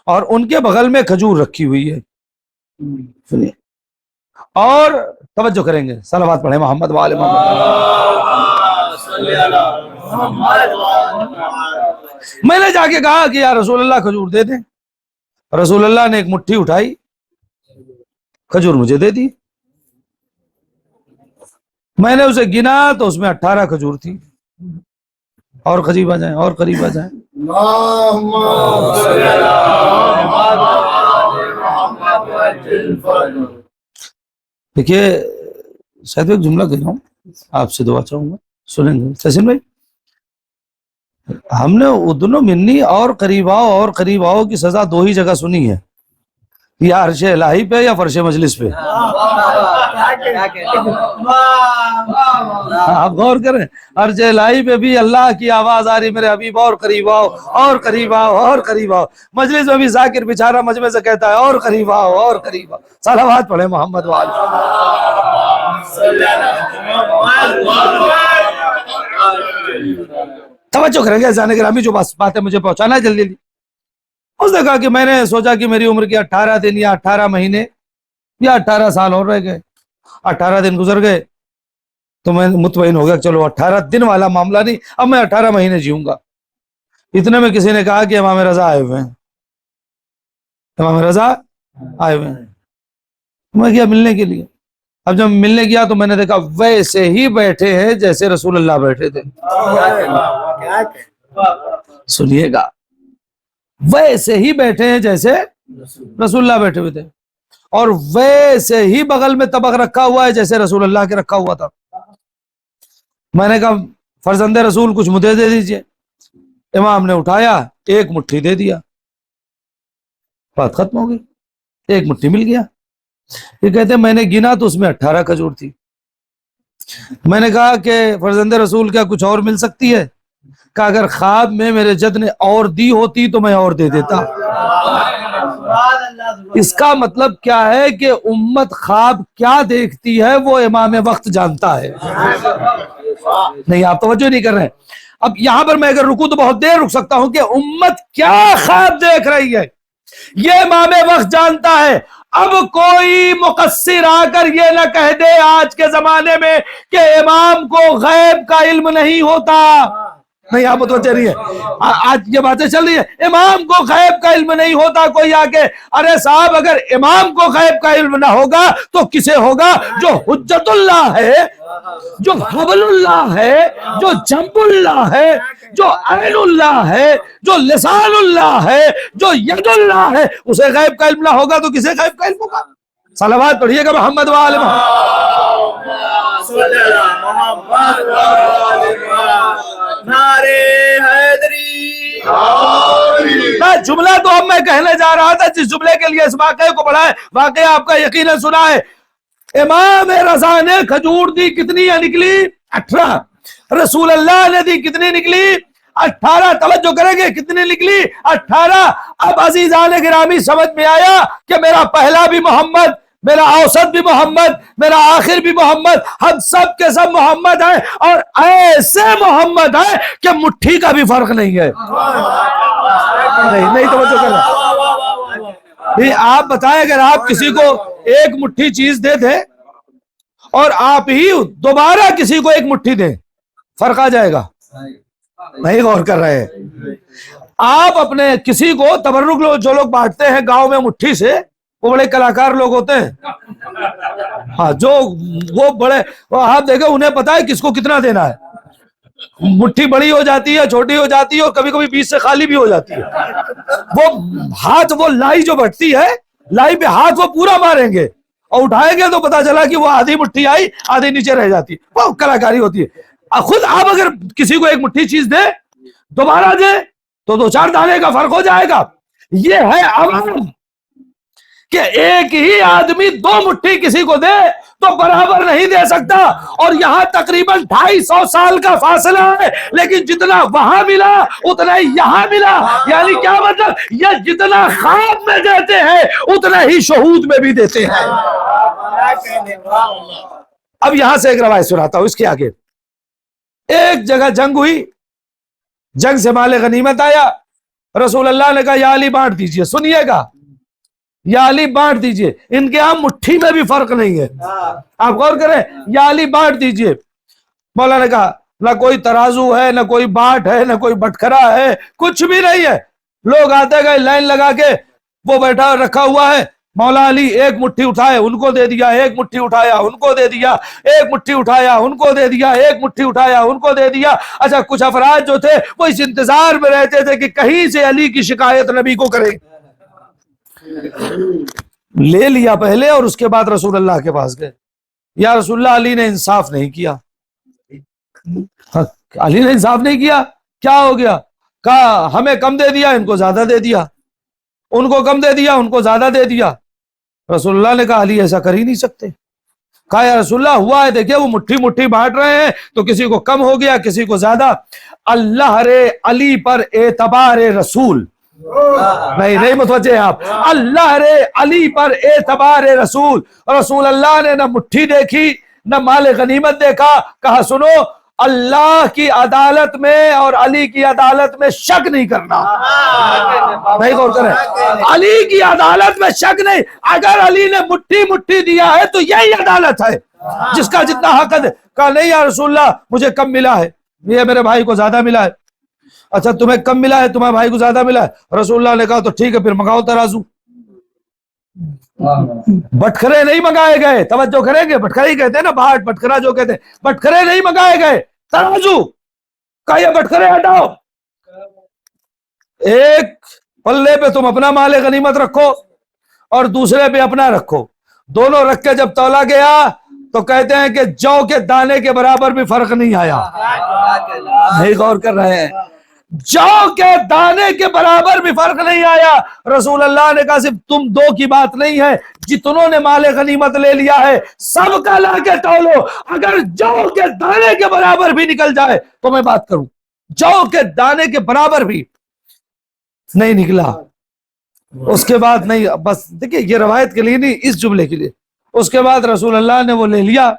اور ان کے بغل میں کھجور رکھی ہوئی ہے، سنیے اور توجہ کریں گے، صلوات پڑھیں محمد وآل محمد۔ میں نے جا کے کہا کہ یا رسول اللہ کھجور دے دیں، رسول اللہ نے ایک مٹھی اٹھائی، کھجور مجھے دے دی، میں نے اسے گنا تو اس میں 18 کھجور تھی، اور قریب آ جائیں اور قریب آ جائیں۔ دیکھیے شاید ایک جملہ کہہ رہا ہوں، آپ سے دعا چاہوں گا، سنیں گے تحسین بھائی؟ ہم نے ادنو منی اور قریب آؤ اور قریب آؤ کی سزا 2 ہی جگہ سنی ہے، یا عرش الہی پہ یا فرش مجلس پہ۔ آپ غور کریں، عرش الہی پہ بھی اللہ کی آواز آ رہی میرے حبیب اور قریب آؤ اور قریب آؤ اور قریب آؤ، مجلس میں بھی ذاکر بیچارہ مجمع سے کہتا ہے اور قریب آؤ اور قریب آؤ۔ صلوات پڑھیں محمد وآل توجہ کریں گے جانے گرامی، جو باتیں مجھے پہنچانا ہے جلدی جلدی۔ اس نے کہا کہ میں نے سوچا کہ میری عمر کی 18 دن یا 18 مہینے یا 18 سال اور رہ گئے، 18 دن گزر گئے تو میں مطمئن ہو گیا چلو 18 دن والا معاملہ نہیں، اب میں 18 مہینے جیوں گا۔ اتنے میں کسی نے کہا کہ امام رضا آئے ہوئے ہیں، امام رضا آئے ہوئے ہیں۔ میں گیا ملنے کے لیے، اب جب ملنے گیا تو میں نے دیکھا ویسے ہی بیٹھے ہیں جیسے رسول اللہ بیٹھے تھے، سنیے گا، ویسے ہی بیٹھے ہیں جیسے رسول اللہ بیٹھے ہوئے تھے، اور ویسے ہی بغل میں طبق رکھا ہوا ہے جیسے رسول اللہ کے رکھا ہوا تھا۔ میں نے کہا فرزند رسول کچھ مجھے دے دیجئے، امام نے اٹھایا ایک مٹھی دے دیا، بات ختم ہو گئی، ایک مٹھی مل گیا۔ یہ کہتے ہیں میں نے گنا تو اس میں 18 کھجور تھی۔ میں نے کہا کہ فرزند رسول کیا کچھ اور مل سکتی ہے؟ کہ اگر خواب میں میرے جد نے اور دی ہوتی تو میں اور دے دیتا۔ اس کا مطلب کیا ہے کہ امت خواب کیا دیکھتی ہے وہ امام وقت جانتا ہے۔ نہیں آپ توجہ نہیں کر رہے ہیں۔ اب یہاں پر میں اگر رکوں تو بہت دیر رک سکتا ہوں کہ امت کیا خواب دیکھ رہی ہے یہ امام وقت جانتا ہے۔ اب کوئی مقصر آ کر یہ نہ کہہ دے آج کے زمانے میں کہ امام کو غیب کا علم نہیں ہوتا۔ نہیں آپ متوجہ نہیں ہے، آج یہ باتیں چل رہی ہے امام کو غیب کا علم نہیں ہوتا۔ کوئی آ کے ارے صاحب اگر امام کو غیب کا علم نہ ہوگا تو کسے ہوگا؟ جو حجت اللہ ہے، جو حبل اللہ ہے، جو جنب اللہ ہے، جو عین اللہ ہے، جو لسان اللہ ہے، جو ید اللہ ہے، اسے غیب کا علم نہ ہوگا تو کسے غیب کا علم ہوگا؟ صلوات پڑھیے گا محمد وآل محمد۔ نعرے حیدری۔ جملہ تو اب میں کہنے جا رہا تھا جس جملے کے لیے اس واقعے کو پڑھا ہے، واقعہ آپ کا یقیناً سنا ہے۔ امام رضا نے کھجور دی، کتنی نکلی؟ 18۔ رسول اللہ نے دی، کتنی نکلی؟ 18۔ توجہ کریں گے کتنی نکلی؟ 18۔ اب عزیزان گرامی سمجھ میں آیا کہ میرا پہلا بھی محمد، میرا اوسط بھی محمد، میرا آخر بھی محمد، ہم سب کے سب محمد ہیں، اور ایسے محمد ہیں کہ مٹھی کا بھی فرق نہیں ہے۔ نہیں توجہ کرنا۔ آپ بتائیں اگر آپ کسی کو ایک مٹھی چیز دے دیں اور آپ ہی دوبارہ کسی کو ایک مٹھی دیں، فرق آ جائے گا؟ نہیں غور کر رہے ہیں آپ۔ اپنے کسی کو تبرک جو لوگ بانٹتے ہیں گاؤں میں مٹھی سے، وہ بڑے کلاکار لوگ ہوتے ہیں، ہاں جو وہ بڑے، آپ دیکھیں انہیں پتا ہے کس کو کتنا دینا ہے۔ مٹھی بڑی ہو جاتی ہے، چھوٹی ہو جاتی ہے، اور کبھی کبھی بیچ سے خالی بھی ہو جاتی ہے۔ وہ ہاتھ، وہ لائی جو بٹتی ہے، لائی پہ ہاتھ وہ پورا ماریں گے اور اٹھائیں گے تو پتا چلا کہ وہ آدھی مٹھی آئی، آدھی نیچے رہ جاتی ہے، وہ کلاکاری ہوتی ہے۔ خود آپ اگر کسی کو ایک مٹھی چیز دے، دوبارہ دے تو 2-4 دانے کا فرق ہو جائے گا۔ یہ ہے عوام کہ ایک ہی آدمی 2 مٹھی کسی کو دے تو برابر نہیں دے سکتا. اور یہاں تقریباً 250 سال کا فاصلہ ہے، لیکن جتنا وہاں ملا اتنا ہی یہاں ملا. یعنی کیا مطلب؟ یہ جتنا خواب میں دیتے ہیں اتنا ہی شہود میں بھی دیتے ہیں. اب یہاں سے ایک روایت سناتا ہوں. اس کے آگے ایک جگہ جنگ ہوئی، جنگ سے مال غنیمت آیا. رسول اللہ نے کہا یا علی بانٹ دیجئے. سنیے گا، یا علی بانٹ دیجئے. ان کے ہاں مٹھی میں بھی فرق نہیں ہے، آپ غور کریں. یا علی بانٹ دیجئے. مولا نے کہا نہ کوئی ترازو ہے، نہ کوئی باٹ ہے، نہ کوئی بٹکرا ہے، کچھ بھی نہیں ہے. لوگ آتے گئے لائن لگا کے، وہ بیٹھا رکھا ہوا ہے. مولا علی ایک مٹھی اٹھائے ان کو دے دیا، ایک مٹھی اٹھایا ان کو دے دیا، ایک مٹھی اٹھایا ان کو دے دیا، ایک مٹھی اٹھایا ان کو دے دیا. اچھا کچھ افراد جو تھے وہ اس انتظار میں رہتے تھے کہ کہیں سے علی کی شکایت نبی کو کرے. لے لیا پہلے اور اس کے بعد رسول اللہ کے پاس گئے. یا رسول اللہ علی نے انصاف نہیں کیا. علی نے انصاف نہیں کیا، کیا ہو گیا؟ کہا ہمیں کم دے دیا، ان کو زیادہ دے دیا، ان کو کم دے دیا، ان کو زیادہ دے دیا. رسول اللہ نے کہا علی ایسا کر ہی نہیں سکتے. کہا یا رسول اللہ ہوا ہے دیکھیں وہ مٹھی مٹھی بانٹ رہے ہیں تو کسی کو کم ہو گیا کسی کو زیادہ. اللہ رے علی پر اعتبار رسول، نہیں متوجہ آپ، اللہ رے علی پر اعتبار رسول. رسول اللہ نے نہ مٹھی دیکھی نہ مال غنیمت دیکھا. کہا سنو اللہ کی عدالت میں اور علی کی عدالت میں شک نہیں کرنا. نہیں غور کریں، علی کی عدالت میں شک نہیں. اگر علی نے مٹھی مٹھی دیا ہے تو یہی عدالت ہے جس کا جتنا حق ہے. کہا نہیں یا رسول اللہ مجھے کم ملا ہے، یہ میرے بھائی کو زیادہ ملا ہے. اچھا تمہیں کم ملا ہے، تمہارے بھائی کو زیادہ ملا ہے. رسول اللہ نے کہا تو ٹھیک ہے پھر منگاؤ ترازو. بٹکرے نہیں منگائے گئے، توجہ کریں گے، بٹکرے ہی کہتے ہیں نا، باٹ بٹکرا جو کہتے ہیں، بٹکرے نہیں منگائے گئے، ترازو. کہا یہ بٹکرے ہٹاؤ، ایک پلے پہ تم اپنا مال غنیمت رکھو اور دوسرے پہ اپنا رکھو. دونوں رکھ کے جب تولا گیا تو کہتے ہیں کہ جو کے دانے کے برابر بھی فرق نہیں آیا. نہیں غور کر رہے ہیں، جو کے دانے کے برابر بھی فرق نہیں آیا. رسول اللہ نے کہا صرف تم دو کی بات نہیں ہے، جتنوں نے مال غنیمت لے لیا ہے سب کا لا کے تولو. اگر جو کے دانے کے برابر بھی نکل جائے تو میں بات کروں، جو کے دانے کے برابر بھی نہیں نکلا اس کے بعد نہیں. بس دیکھیں یہ روایت کے لیے نہیں، اس جملے کے لیے. اس کے بعد رسول اللہ نے وہ لے لیا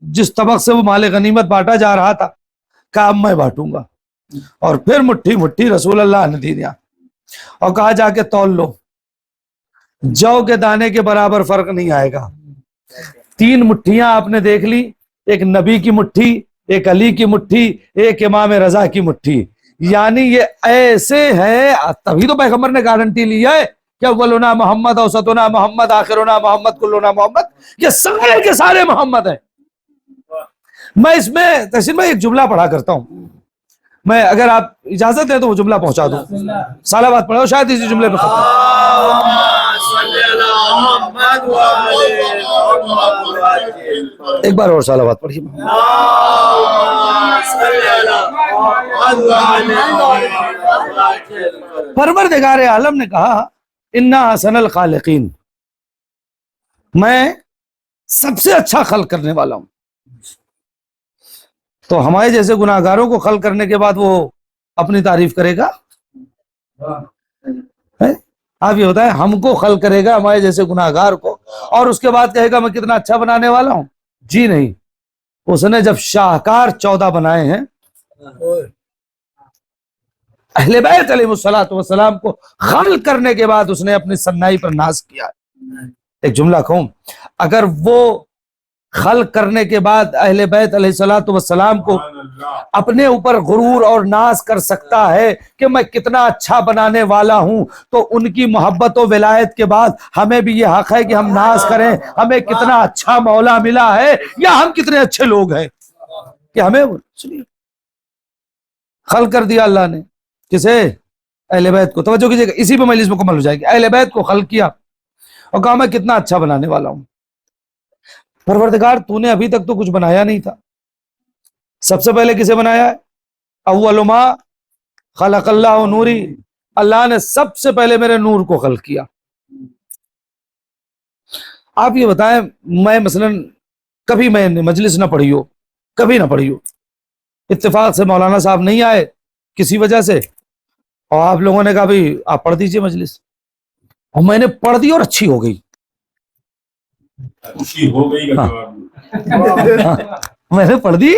جس طبق سے وہ مال غنیمت بانٹا جا رہا تھا. کہا اب میں بانٹوں گا. اور پھر مٹھی مٹھی رسول اللہ نے دی دیا اور کہا جا کے تول لو، جو کے دانے کے برابر فرق نہیں آئے گا. 3 مٹھیاں آپ نے دیکھ لی، ایک نبی کی مٹھی، ایک علی کی مٹھی، ایک امام رضا کی مٹھی. یعنی یہ ایسے ہے، تبھی تو پیغمبر نے گارنٹی لی ہے کہ اولنا محمد، اوسطنا محمد، آخرنا محمد، کلنا محمد. یہ سارے کے سارے محمد ہیں. میں اس میں تحسین میں ایک جملہ پڑھا کرتا ہوں، میں اگر آپ اجازت دیں تو وہ جملہ پہنچا دوں. صلوات پڑھو شاید اسی جملے پہ ختم. ایک بار اور صلوات پڑھیے. پروردگار عالم نے کہا انا احسن الخالقین، میں سب سے اچھا خلق کرنے والا ہوں. تو ہمارے جیسے گناہگاروں کو خلق کرنے کے بعد وہ اپنی تعریف کرے گا؟ آپ یہ ہوتا ہے ہم کو خلق کرے گا ہمارے جیسے گناہگار کو اور اس کے بعد کہے گا میں کتنا اچھا بنانے والا ہوں؟ جی نہیں. اس نے جب شاہکار 14 بنائے ہیں، اہل بیت علیہ الصلوۃ والسلام کو خلق کرنے کے بعد اس نے اپنی سنائی پر ناز کیا. ایک جملہ کہوں، اگر وہ خلق کرنے کے بعد اہل بیت علیہ الصلوۃ والسلام کو اپنے اوپر غرور اور ناز کر سکتا ہے کہ میں کتنا اچھا بنانے والا ہوں، تو ان کی محبت و ولایت کے بعد ہمیں بھی یہ حق ہے کہ ہم ناز کریں ہمیں کتنا اچھا مولا ملا ہے یا ہم کتنے اچھے لوگ ہیں کہ ہمیں خلق کر دیا اللہ نے. کسے؟ اہل بیت کو. توجہ کیجیے گا، اسی پہ مجلس مکمل ہو جائے گی. اہل بیت کو خلق کیا اور کہا میں کتنا اچھا بنانے والا ہوں. پروردگار تو نے ابھی تک تو کچھ بنایا نہیں تھا، سب سے پہلے کسے بنایا ہے؟ اول ما خلق اللہ نوری، اللہ نے سب سے پہلے میرے نور کو خلق کیا. آپ یہ بتائیں میں مثلا کبھی میں نے مجلس نہ پڑھی ہو، کبھی نہ پڑھی ہو، اتفاق سے مولانا صاحب نہیں آئے کسی وجہ سے، اور آپ لوگوں نے کہا بھائی آپ پڑھ دیجئے مجلس، اور میں نے پڑھ دی اور اچھی ہو گئی، میں نے پڑھ دی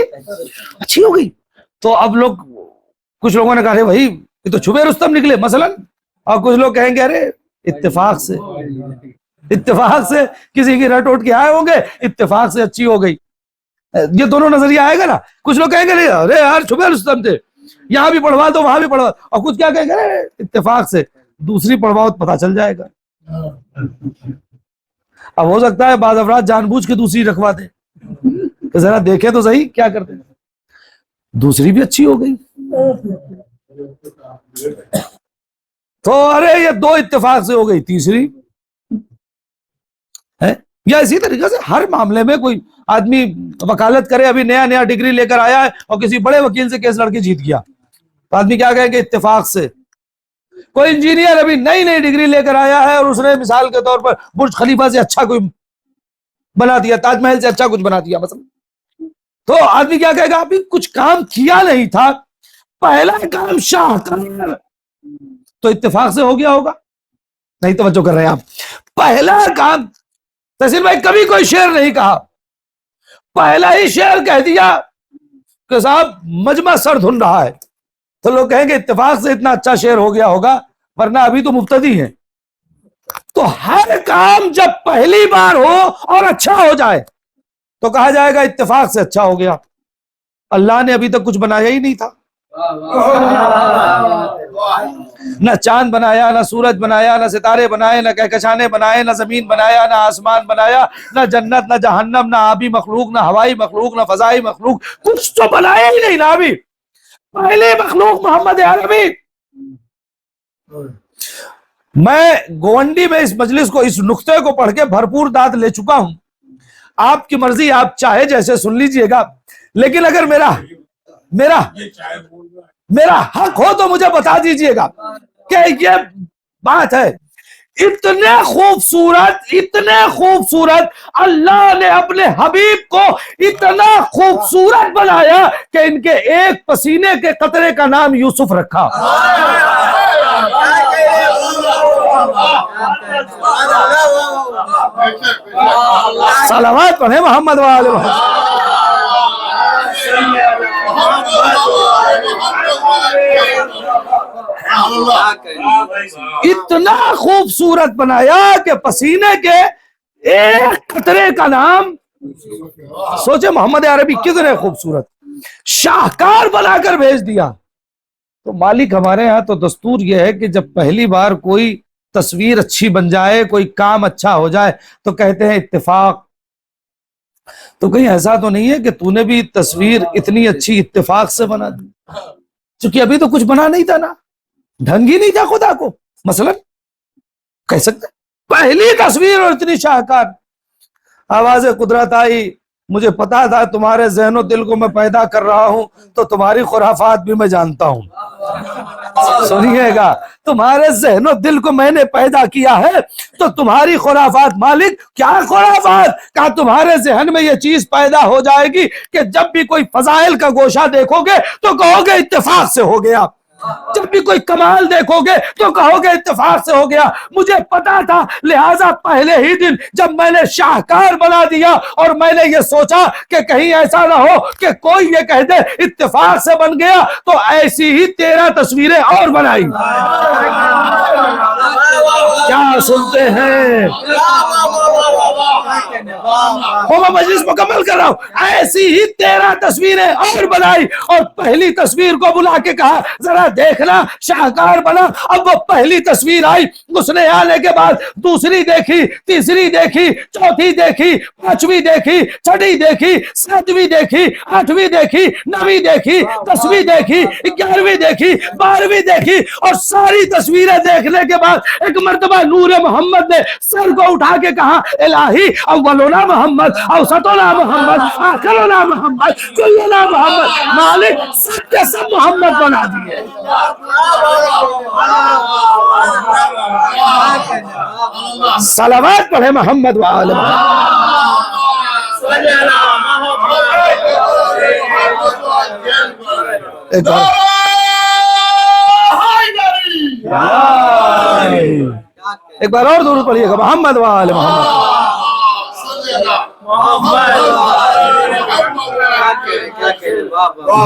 اچھی ہو گئی. تو اب لوگ، کچھ لوگوں نے کہا ارے بھائی یہ تو چھپے رستم نکلے مثلا، اور کچھ لوگ کہیں گے ارے اتفاق سے کسی کی رٹ اٹھ کے آئے ہوں گے، اتفاق سے اچھی ہو گئی. یہ دونوں نظریہ آئے گا نا. کچھ لوگ کہیں گے ارے یار چھپے رستم تھے، یہاں بھی پڑھوا دو وہاں بھی پڑھوا، اور کچھ کیا کہیں گے اتفاق سے دوسری پڑھواؤ تو پتہ چل جائے گا. اب ہو سکتا ہے بعض افراد جان بوجھ کے دوسری رکھوا دیں کہ ذرا دیکھیں تو صحیح کیا کرتے ہیں، دوسری بھی اچھی ہو گئی. تو ارے یہ دو اتفاق سے ہو گئی، تیسری ہے. یا اسی طریقے سے ہر معاملے میں کوئی آدمی وکالت کرے، ابھی نیا نیا ڈگری لے کر آیا ہے اور کسی بڑے وکیل سے کیس لڑ کے جیت گیا، تو آدمی کیا کہے کہ اتفاق سے. کوئی انجینئر ابھی نئی نئی ڈگری لے کر آیا ہے اور اس نے مثال کے طور پر برج خلیفہ سے اچھا کوئی بنا دیا، تاج محل سے اچھا کچھ بنا دیا مثلا، تو آدمی کیا کہے گا ابھی کچھ کام کیا نہیں تھا، پہلا کام شاہکار، تو اتفاق سے ہو گیا ہوگا. نہیں توجہ کر رہے ہیں آپ. پہلا کام، تحسین بھائی کبھی کوئی شعر نہیں کہا، پہلا ہی شعر کہہ دیا کہ صاحب مجمع سر دھن رہا ہے، تو لوگ کہیں گے اتفاق سے اتنا اچھا شعر ہو گیا ہوگا، ورنہ ابھی تو مبتدی ہیں. تو ہر کام جب پہلی بار ہو اور اچھا ہو جائے تو کہا جائے گا اتفاق سے اچھا ہو گیا. اللہ نے ابھی تک کچھ بنایا ہی نہیں تھا، نہ چاند بنایا، نہ سورج بنایا، نہ ستارے بنائے، نہ کہکشانے بنائے، نہ زمین بنایا، نہ آسمان بنایا، نہ جنت، نہ جہنم، نہ آبی مخلوق، نہ ہوائی مخلوق، نہ فضائی مخلوق، کچھ تو بنایا ہی نہیں نا ابھی. پہلے مخلوق محمد عربی. میں گونڈی میں اس مجلس کو، اس نقطے کو پڑھ کے بھرپور داد لے چکا ہوں. آپ کی مرضی، آپ چاہے جیسے سن لیجئے گا، لیکن اگر میرا حق ہو تو مجھے بتا دیجئے گا کہ یہ بات ہے. اتنے خوبصورت اللہ نے اپنے حبیب کو اتنا خوبصورت بنایا کہ ان کے ایک پسینے کے قطرے کا نام یوسف رکھا. صلوات پڑھیں محمد وآل محمد. اتنا خوبصورت بنایا کہ پسینے کے ایک قطرے کا نام، سوچے محمد عربی کتنے خوبصورت، شاہکار بنا کر بھیج دیا. تو مالک ہمارے ہاں تو دستور یہ ہے کہ جب پہلی بار کوئی تصویر اچھی بن جائے، کوئی کام اچھا ہو جائے تو کہتے ہیں اتفاق. تو کہیں ایسا تو نہیں ہے کہ تو نے بھی تصویر اتنی اچھی اتفاق سے بنا دی؟ چونکہ ابھی تو کچھ بنا نہیں تھا نا، ڈھنگ ہی نہیں تھا خدا کو مثلا کہہ سکتے. پہلی تصویر اور اتنی شاہکار. آواز قدرت آئی، مجھے پتا تھا تمہارے ذہن و دل کو میں پیدا کر رہا ہوں، تو تمہاری خرافات بھی میں جانتا ہوں. سنیے گا، تمہارے ذہن و دل کو میں نے پیدا کیا ہے تو تمہاری خرافات. مالک کیا خرافات؟ کہا تمہارے ذہن میں یہ چیز پیدا ہو جائے گی کہ جب بھی کوئی فضائل کا گوشہ دیکھو گے تو کہو گے اتفاق سے ہو گیا، جب بھی کوئی کمال دیکھو گے تو کہو گے اتفاق سے ہو گیا. مجھے پتا تھا، لہٰذا پہلے ہی دن جب میں نے شاہکار بنا دیا اور میں نے یہ سوچا کہ کہیں ایسا نہ ہو کہ کوئی یہ کہہ دے اتفاق سے بن گیا، تو ایسی ہی 13 تصویریں اور بنائی. کیا سنتے ہیں؟ میں مجلس مکمل کر رہا ہوں. ایسی ہی 13 تصویریں اور بنائی، اور پہلی تصویر کو بلا کے کہا ذرا دیکھنا، شاہکار بنا. اب وہ پہلی تصویر آئی، اس نے آنے کے بعد دوسری دیکھی، تیسری دیکھی، چوتھی دیکھی، پانچویں دیکھی، چھٹی دیکھی، ساتویں دیکھی، آٹھویں دیکھی، نویں دیکھی، 10ویں دیکھی، 11ویں دیکھی، 12ویں دیکھی. اور ساری تصویریں دیکھنے کے بعد ایک مرتبہ نور محمد نے سر کو اٹھا کے کہا الہی اولنا محمد، اوسطنا محمد، آخرنا محمد، کلنا محمد. مالک سب کے سب محمد بنا دیے. صلوات پڑھے محمد وآل محمد. ایک بار ایک بار اور درود پڑھیے گا، محمد و آل محمد۔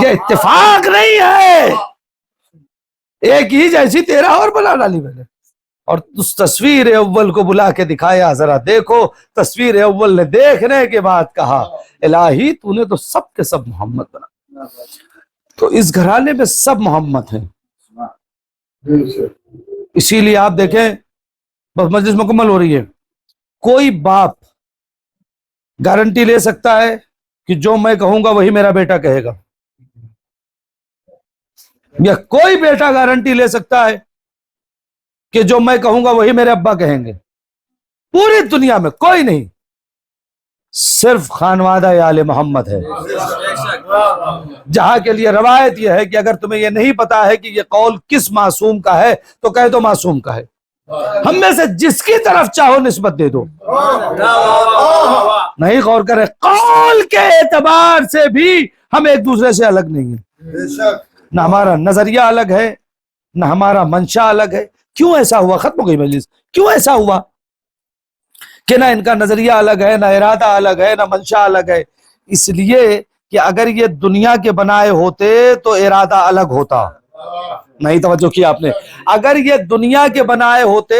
یہ اتفاق نہیں ہے، ایک ہی جیسی 13 اور بنا ڈالی میں نے، اور اس تصویر اول کو بلا کے دکھایا، ذرا دیکھو۔ تصویر اول نے دیکھنے کے بعد کہا الہی تو نے تو سب کے سب محمد بنا، تو اس گھرانے میں سب محمد ہیں۔ اسی لیے آپ دیکھیں، بس مجلس مکمل ہو رہی ہے، کوئی باپ گارنٹی لے سکتا ہے کہ جو میں کہوں گا وہی میرا بیٹا کہے گا، یا کوئی بیٹا گارنٹی لے سکتا ہے کہ جو میں کہوں گا وہی میرے ابا کہیں گے؟ پوری دنیا میں کوئی نہیں، صرف خانوادہ آل محمد ہے، جہاں کے لیے روایت یہ ہے کہ اگر تمہیں یہ نہیں پتا ہے کہ یہ قول کس معصوم کا ہے تو کہہ دو معصوم کا ہے، ہم میں سے جس کی طرف چاہو نسبت دے دو، نہیں غور کرے، قول کے اعتبار سے بھی ہم ایک دوسرے سے الگ نہیں ہیں، نہ ہمارا نظریہ الگ ہے، نہ ہمارا منشا الگ ہے۔ کیوں ایسا ہوا؟ ختم ہو گئی مجلس۔ کیوں ایسا ہوا کہ نہ ان کا نظریہ الگ ہے، نہ ارادہ الگ ہے، نہ منشا الگ ہے؟ اس لیے کہ اگر یہ دنیا کے بنائے ہوتے تو ارادہ الگ ہوتا، نہیں توجہ کیا آپ نے، اگر یہ دنیا کے بنائے ہوتے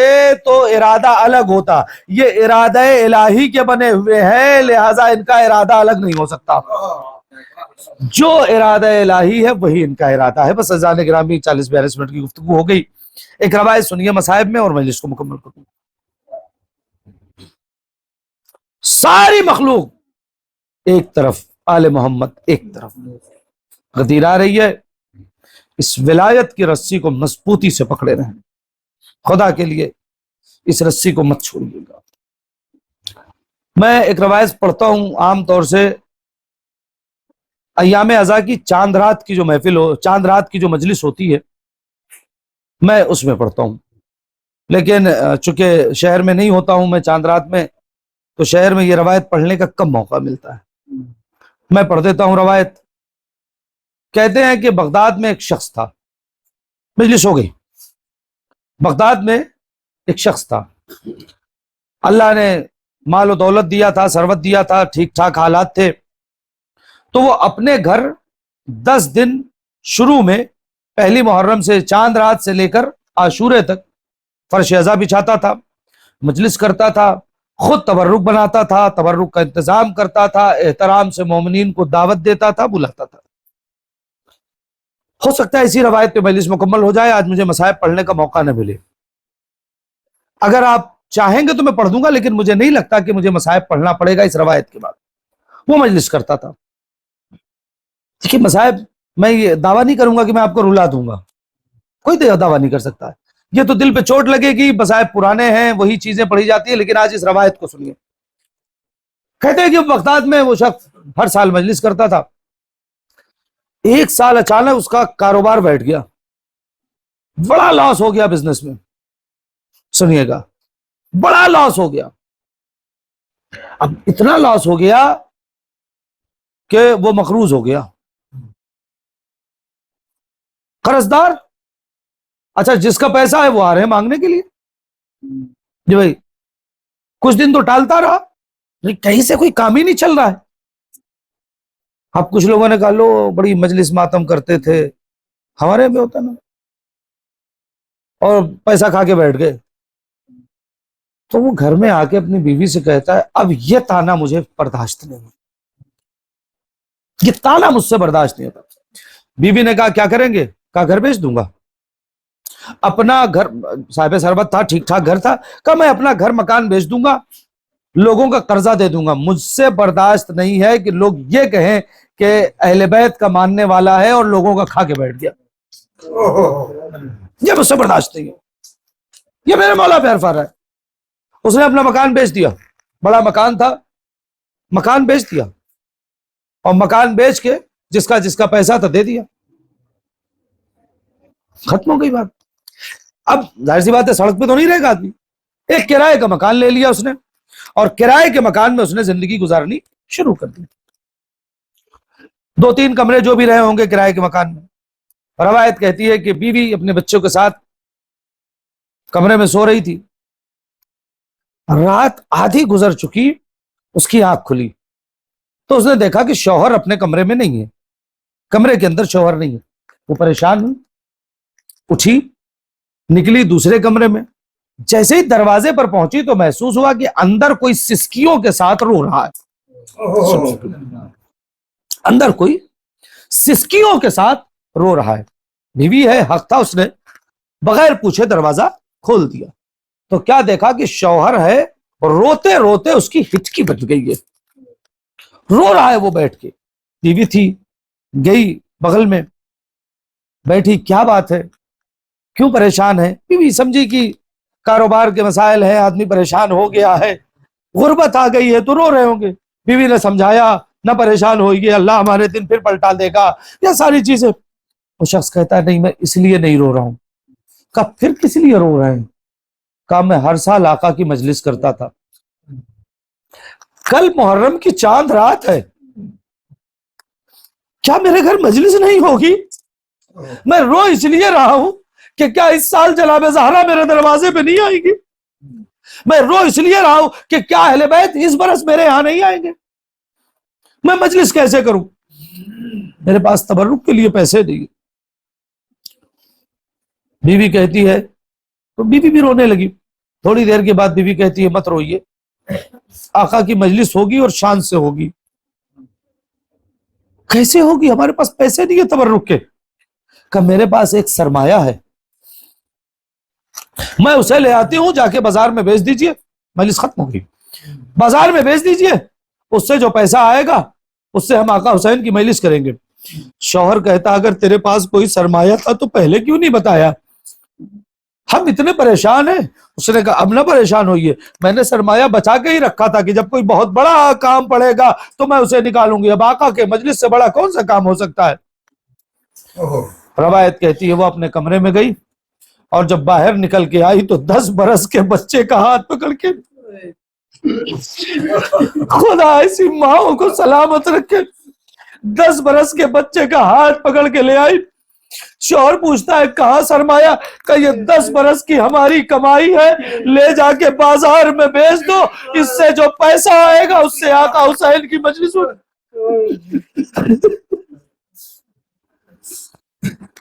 تو ارادہ الگ ہوتا، یہ ارادہ الہی کے بنے ہوئے ہیں، لہذا ان کا ارادہ الگ نہیں ہو سکتا، جو ارادہ الہی ہے وہی ان کا ارادہ ہے۔ بس عزیزان گرامی 40-42 منٹ کی گفتگو ہو گئی، ایک روایت سنیے مصائب میں اور مجلس کو مکمل کروں۔ ساری مخلوق ایک طرف، آل محمد ایک طرف، غدیر آ رہی ہے، اس ولایت کی رسی کو مضبوطی سے پکڑے رہیں، خدا کے لیے اس رسی کو مت چھوڑیے گا۔ میں ایک روایت پڑھتا ہوں، عام طور سے ایام ازا کی چاند رات کی جو محفل ہو، چاند رات کی جو مجلس ہوتی ہے، میں اس میں پڑھتا ہوں، لیکن چونکہ شہر میں نہیں ہوتا ہوں میں چاند رات میں، تو شہر میں یہ روایت پڑھنے کا کم موقع ملتا ہے، میں پڑھ دیتا ہوں روایت۔ کہتے ہیں کہ بغداد میں ایک شخص تھا، مجلس ہو گئی، بغداد میں ایک شخص تھا، اللہ نے مال و دولت دیا تھا، ثروت دیا تھا، ٹھیک ٹھاک حالات تھے، تو وہ اپنے گھر 10 دن شروع میں پہلی محرم سے چاند رات سے لے کر عاشورے تک فرش ازا بچھاتا تھا، مجلس کرتا تھا، خود تبرک بناتا تھا، تبرک کا انتظام کرتا تھا، احترام سے مومنین کو دعوت دیتا تھا، بلاتا تھا۔ ہو سکتا ہے اسی روایت پہ مجلس مکمل ہو جائے، آج مجھے مصائب پڑھنے کا موقع نہ ملے، اگر آپ چاہیں گے تو میں پڑھ دوں گا، لیکن مجھے نہیں لگتا کہ مجھے مصائب پڑھنا پڑے گا اس روایت کے بعد۔ وہ مجلس کرتا تھا، دیکھیے مصائب، میں یہ دعویٰ نہیں کروں گا کہ میں آپ کو رلا دوں گا، کوئی دعویٰ نہیں کر سکتا ہے، یہ تو دل پہ چوٹ لگے گی، مصائب پرانے ہیں، وہی چیزیں پڑھی جاتی ہیں، لیکن آج اس روایت کو سنیے۔ کہتے ہیں کہ بغداد میں وہ شخص ہر سال مجلس کرتا تھا، ایک سال اچانک اس کا کاروبار بیٹھ گیا، بڑا لاس ہو گیا بزنس میں، سنیے گا، بڑا لاس ہو گیا، اب اتنا لاس ہو گیا کہ وہ مقروض ہو گیا، قرض دار، اچھا جس کا پیسہ ہے وہ آ رہے ہیں مانگنے کے لیے، جی بھائی، کچھ دن تو ٹالتا رہا، کہیں سے کوئی کام ہی نہیں چل رہا ہے۔ اب کچھ لوگوں نے کہا لو بڑی مجلس ماتم کرتے تھے، ہمارے میں ہوتا نا، اور پیسہ کھا کے بیٹھ گئے، تو وہ گھر میں آ کے اپنی بیوی سے کہتا ہے اب یہ تانا مجھے برداشت نہیں، یہ تانا مجھ سے برداشت نہیں ہوتا۔ بیوی نے کہا کیا کریں گے؟ کہا گھر بیچ دوں گا، اپنا گھر، صاحب ثروت تھا، ٹھیک ٹھاک گھر تھا، کہا میں اپنا گھر مکان بیچ دوں گا، لوگوں کا قرضہ دے دوں گا، مجھ سے برداشت نہیں ہے کہ لوگ یہ کہیں کہ اہل بیت کا ماننے والا ہے اور لوگوں کا کھا کے بیٹھ گیا، یہ مجھ سے برداشت نہیں ہے، یہ میرے مولا پہ حرف آ رہا ہے۔ اس نے اپنا مکان بیچ دیا، بڑا مکان تھا، مکان بیچ دیا، اور مکان بیچ کے جس کا پیسہ تھا دے دیا، ختم ہو گئی بات۔ اب ظاہر سی بات ہے سڑک پہ تو نہیں رہے گا آدمی، ایک کرائے کا مکان لے لیا اس نے، اور کرائے کے مکان میں اس نے زندگی گزارنی شروع کر دی، 2-3 کمرے جو بھی رہے ہوں گے کرائے کے مکان میں، روایت کہتی ہے کہ بیوی اپنے بچوں کے ساتھ کمرے میں سو رہی تھی، رات آدھی گزر چکی، اس کی آنکھ کھلی تو اس نے دیکھا کہ شوہر اپنے کمرے میں نہیں ہے، کمرے کے اندر شوہر نہیں ہے۔ وہ پریشان ہوئی، اٹھی، نکلی دوسرے کمرے میں، جیسے ہی دروازے پر پہنچی تو محسوس ہوا کہ اندر کوئی سسکیوں کے ساتھ رو رہا ہے، اندر کوئی سسکیوں کے ساتھ رو رہا ہے۔ بیوی ہے، حق تھا، اس نے بغیر پوچھے دروازہ کھول دیا تو کیا دیکھا کہ شوہر ہے، روتے روتے اس کی ہچکی بج گئی ہے، رو رہا ہے وہ بیٹھ کے۔ بیوی تھی، گئی بغل میں بیٹھی، کیا بات ہے، کیوں پریشان ہے؟ بیوی سمجھی کہ کاروبار کے مسائل ہیں، آدمی پریشان ہو گیا ہے، غربت آ گئی ہے تو رو رہے ہوں گے۔ بیوی نے سمجھایا، نہ پریشان ہوئیے، اللہ ہمارے دن پھر پلٹا دے گا، یہ ساری چیزیں۔ وہ شخص کہتا ہے نہیں، میں اس لیے نہیں رو رہا ہوں۔ کہا پھر کس لیے رو رہے ہیں؟ کہا میں ہر سال آقا کی مجلس کرتا تھا، کل محرم کی چاند رات ہے، کیا میرے گھر مجلس نہیں ہوگی؟ میں رو اس لیے رہا ہوں کہ کیا اس سال جناب زہرا میرے دروازے پہ نہیں آئے گی؟ میں رو اس لیے رہا ہوں کہ کیا اہل بیت اس برس میرے یہاں نہیں آئیں گے؟ میں مجلس کیسے کروں؟ میرے پاس تبرک کے لیے پیسے نہیں۔ بیوی کہتی ہے، تو بیوی بھی رونے لگی۔ تھوڑی دیر کے بعد بیوی کہتی ہے مت روئیے، آقا کی مجلس ہوگی اور شان سے ہوگی۔ کیسے ہوگی؟ ہمارے پاس پیسے نہیں ہے تبرک کے۔ کہ میرے پاس ایک سرمایہ ہے، میں اسے لے آتی ہوں، جا کے بازار میں بیچ دیجئے، مجلس ختم ہوگی، بازار میں بیچ دیجئے، اس سے جو پیسہ آئے گا اس سے ہم آقا حسین کی مجلس کریں گے۔ شوہر کہتا اگر تیرے پاس کوئی سرمایہ تھا تو پہلے کیوں نہیں بتایا؟ ہم اتنے پریشان ہیں۔ اس نے کہا اب نہ پریشان ہوئیے، میں نے سرمایہ بچا کے ہی رکھا تھا کہ جب کوئی بہت بڑا کام پڑے گا تو میں اسے نکالوں گی، اب آقا کے مجلس سے بڑا کون سا کام ہو سکتا ہے؟ روایت کہتی ہے وہ اپنے کمرے میں گئی اور جب باہر نکل کے آئی تو 10 برس کے بچے کا ہاتھ پکڑ کے، خدا ایسی ماں کو سلامت رکھے، 10 برس کے بچے کا ہاتھ پکڑ کے لے آئی۔ شوہر پوچھتا ہے کہاں سرمایہ؟ کہ یہ 10 برس کی ہماری کمائی ہے، لے جا کے بازار میں بیچ دو، اس سے جو پیسہ آئے گا اس سے آقا حسین کی مجلس ہوگی،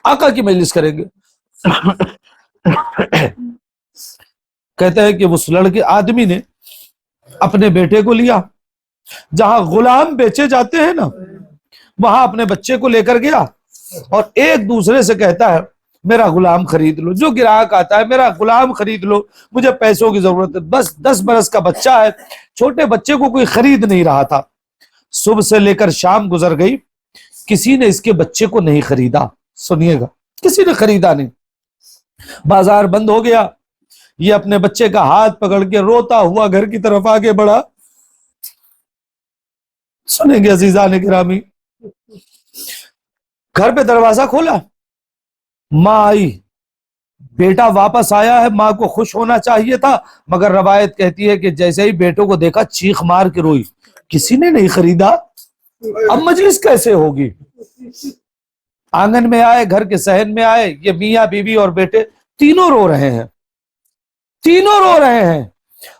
آقا کی مجلس کریں گے۔ کہتے ہیں کہ اس لڑکے آدمی نے اپنے بیٹے کو لیا، جہاں غلام بیچے جاتے ہیں نا وہاں اپنے بچے کو لے کر گیا اور ایک دوسرے سے کہتا ہے میرا غلام خرید لو، جو گراہک آتا ہے میرا غلام خرید لو، مجھے پیسوں کی ضرورت ہے۔ بس 10 برس کا بچہ ہے، چھوٹے بچے کو کوئی خرید نہیں رہا تھا۔ صبح سے لے کر شام گزر گئی، کسی نے اس کے بچے کو نہیں خریدا۔ سنیے گا، کسی نے خریدا نہیں، بازار بند ہو گیا۔ یہ اپنے بچے کا ہاتھ پکڑ کے روتا ہوا گھر کی طرف آگے بڑھا۔ سنیں گے عزیزان گرامی، گھر پہ دروازہ کھولا، ماں آئی، بیٹا واپس آیا ہے، ماں کو خوش ہونا چاہیے تھا، مگر روایت کہتی ہے کہ جیسے ہی بیٹوں کو دیکھا چیخ مار کے روئی، کسی نے نہیں خریدا، اب مجلس کیسے ہوگی؟ آنگن میں آئے، گھر کے صحن میں آئے، یہ میاں بیوی اور بیٹے تینوں رو رہے ہیں، تینوں رو رہے ہیں۔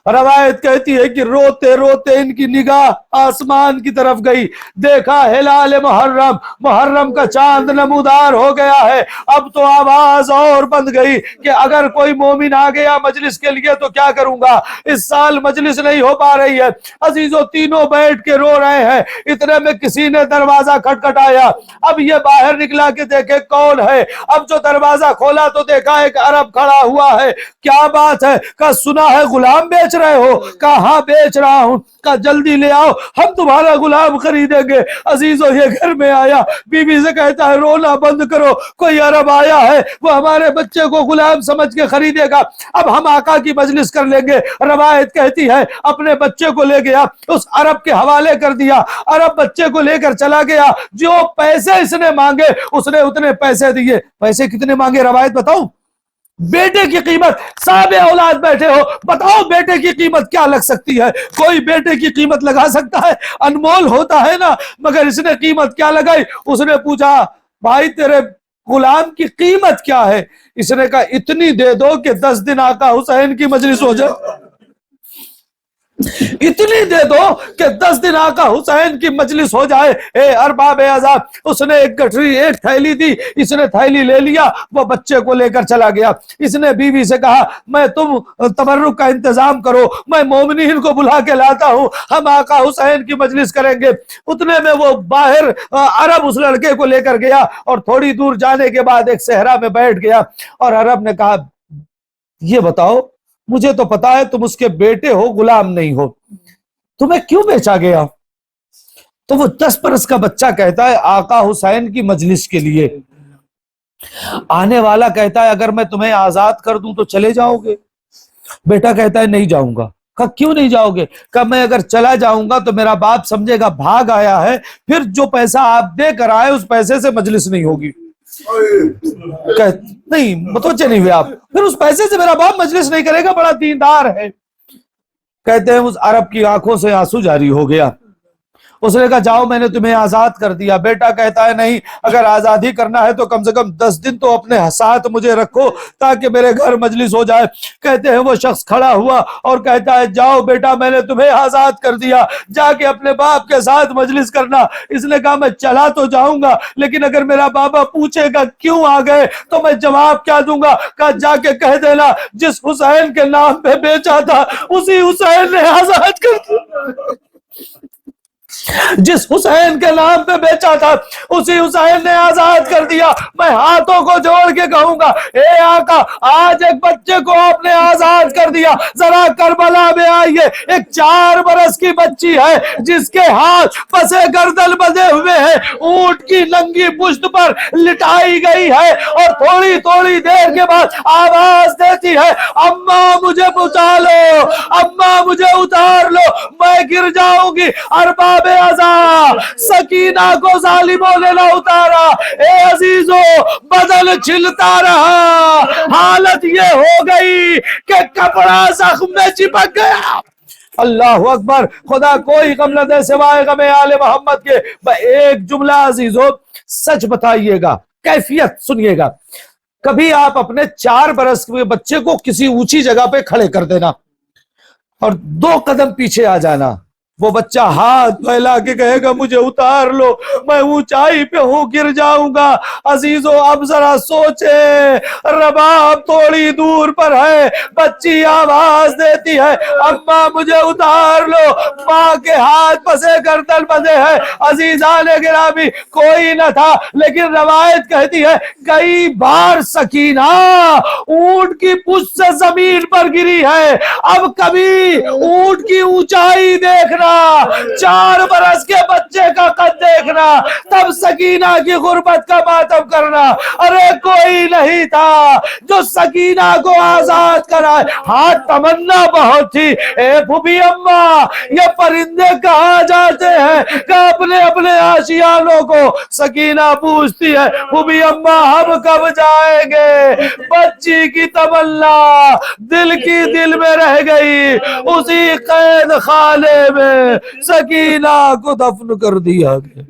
روایت کہتی ہے کہ روتے روتے ان کی نگاہ آسمان کی طرف گئی، دیکھا ہلال محرم، محرم کا چاند نمودار ہو گیا ہے۔ اب تو آواز اور بند گئی کہ اگر کوئی مومن آ گیا مجلس کے لیے تو کیا کروں گا، اس سال مجلس نہیں ہو پا رہی ہے۔ عزیزوں تینوں بیٹھ کے رو رہے ہیں، اتنے میں کسی نے دروازہ کھٹکھٹایا۔ اب یہ باہر نکلا کہ دیکھے کون ہے، اب جو دروازہ کھولا تو دیکھا ایک عرب کھڑا ہوا ہے۔ کیا بات ہے؟ کہا سنا ہے غلام بیچ رہے ہو؟ کہا ہاں بیچ رہا ہوں۔ کہا جلدی لے آؤ، ہم تمہارا غلام خریدیں گے۔ عزیزوں یہ گھر میں آیا، بیوی سے کہتا ہے رونا بند کرو، کوئی عرب آیا ہے، وہ ہمارے بچے کو غلام سمجھ کے خریدے گا، اب ہم آقا کی مجلس کر لیں گے۔ روایت کہتی ہے اپنے بچے کو لے گیا، اس عرب کے حوالے کر دیا، عرب بچے کو لے کر چلا گیا، جو پیسے اس نے مانگے اس نے اتنے پیسے دیے۔ پیسے کتنے مانگے روایت بتاؤں؟ بیٹے کی قیمت، صاحب اولاد بیٹھے ہو، بتاؤ بیٹے کی قیمت کیا لگ سکتی ہے؟ کوئی بیٹے کی قیمت لگا سکتا ہے؟ انمول ہوتا ہے نا، مگر اس نے قیمت کیا لگائی؟ اس نے پوچھا بھائی تیرے غلام کی قیمت کیا ہے؟ اس نے کہا اتنی دے دو کہ 10 دن آقا حسین کی مجلس ہو جائے، اتنی دے دو کہ 10 دن آقا حسین کی مجلس ہو جائے۔ اے ارباب عذاب، اس نے ایک گٹھری، ایک تھیلی دی، اس نے تھیلی لے لیا، وہ بچے کو لے کر چلا گیا۔ اس نے بیوی سے کہا میں تم تبرک کا انتظام کرو، میں مومنین کو بلا کے لاتا ہوں، ہم آقا حسین کی مجلس کریں گے۔ اتنے میں وہ باہر عرب اس لڑکے کو لے کر گیا اور تھوڑی دور جانے کے بعد ایک صحرا میں بیٹھ گیا، اور عرب نے کہا یہ بتاؤ، مجھے تو پتا ہے تم اس کے بیٹے ہو، غلام نہیں ہو، تمہیں کیوں بیچا گیا؟ تو وہ 10 برس کا بچہ کہتا ہے آقا حسین کی مجلس کے لیے۔ آنے والا کہتا ہے اگر میں تمہیں آزاد کر دوں تو چلے جاؤ گے؟ بیٹا کہتا ہے نہیں جاؤں گا۔ کہا کیوں نہیں جاؤ گے؟ کہا میں اگر چلا جاؤں گا تو میرا باپ سمجھے گا بھاگ آیا ہے، پھر جو پیسہ آپ دے کر آئے اس پیسے سے مجلس نہیں ہوگی۔ نہیں متوجہ نہیں ہوئے آپ، پھر اس پیسے سے میرا باپ مجلس نہیں کرے گا، بڑا دیندار ہے۔ کہتے ہیں اس عرب کی آنکھوں سے آنسو جاری ہو گیا۔ اس نے کہا جاؤ میں نے تمہیں آزاد کر دیا۔ بیٹا کہتا ہے نہیں، اگر آزادی کرنا ہے تو کم سے کم 10 دن تو اپنے ساتھ مجھے رکھو تاکہ میرے گھر مجلس ہو جائے۔ کہتے ہیں وہ شخص کھڑا ہوا اور کہتا ہے جاؤ بیٹا میں نے تمہیں آزاد کر دیا، جا کے اپنے باپ کے ساتھ مجلس کرنا۔ اس نے کہا میں چلا تو جاؤں گا لیکن اگر میرا بابا پوچھے گا کیوں آ گئے تو میں جواب کیا دوں گا؟ کہا جا کے کہہ دینا جس حسین کے نام پہ بیچا تھا اسی حسین نے آزاد کر دیا، جس حسین کے نام پہ بیچا تھا اسی حسین نے آزاد کر دیا۔ میں ہاتھوں کو جوڑ کے کہوں گا اے آقا آج ایک بچے کو آپ نے آزاد کر دیا، ذرا کربلا میں آئیے، ایک 4 برس کی بچی ہے جس کے ہاتھ پسے گردن بندھے ہوئے ہیں، اونٹ کی ننگی پشت پر لٹائی گئی ہے، اور تھوڑی تھوڑی دیر کے بعد آواز دیتی ہے اماں مجھے بچا لو، اماں مجھے اتار لو، میں گر جاؤں گی۔ ارباب عذاب، سکینہ کو ظالموں نے نہ اتارا، اے عزیزو بدن چھلتا رہا، حالت یہ ہو گئی کہ کپڑا زخم میں چپک گیا۔ اللہ اکبر، خدا کوئی غم نہ دے سوائے غم آل محمد کے۔ ایک جملہ عزیزو سچ بتائیے گا، کیفیت سنیے گا، کبھی آپ اپنے 4 برس کے بچے کو کسی اونچی جگہ پہ کھڑے کر دینا اور 2 قدم پیچھے آ جانا، وہ بچہ ہاتھ پھیلا کے کہے گا مجھے اتار لو، میں اونچائی پہ ہوں گر جاؤں گا۔ عزیزو اب ذرا سوچے، رباب تھوڑی دور پر ہے، بچی آواز دیتی ہے اماں مجھے اتار لو، ماں کے ہاتھ پسے گردن بندھے ہیں۔ عزیزان گرامی کوئی نہ تھا لیکن روایت کہتی ہے کئی بار سکینہ اونٹ کی پشت سے زمین پر گری ہے۔ اب کبھی اونٹ کی اونچائی دیکھنا، 4 برس کے بچے کا قد دیکھنا، تب سکینہ کی غربت کا ماتم کرنا۔ ارے کوئی نہیں تھا جو سکینہ کو آزاد کرائے، ہاں تمنا بہت تھی۔ اے پھوپھی اماں یہ پرندے کہاں جاتے ہیں کہ اپنے اپنے آشیانوں کو؟ سکینہ پوچھتی ہے پھوپھی اماں ہم کب جائیں گے؟ بچی کی تمنا دل کی دل میں رہ گئی، اسی قید خانے میں سکینہ کو دفن کر دیا گیا۔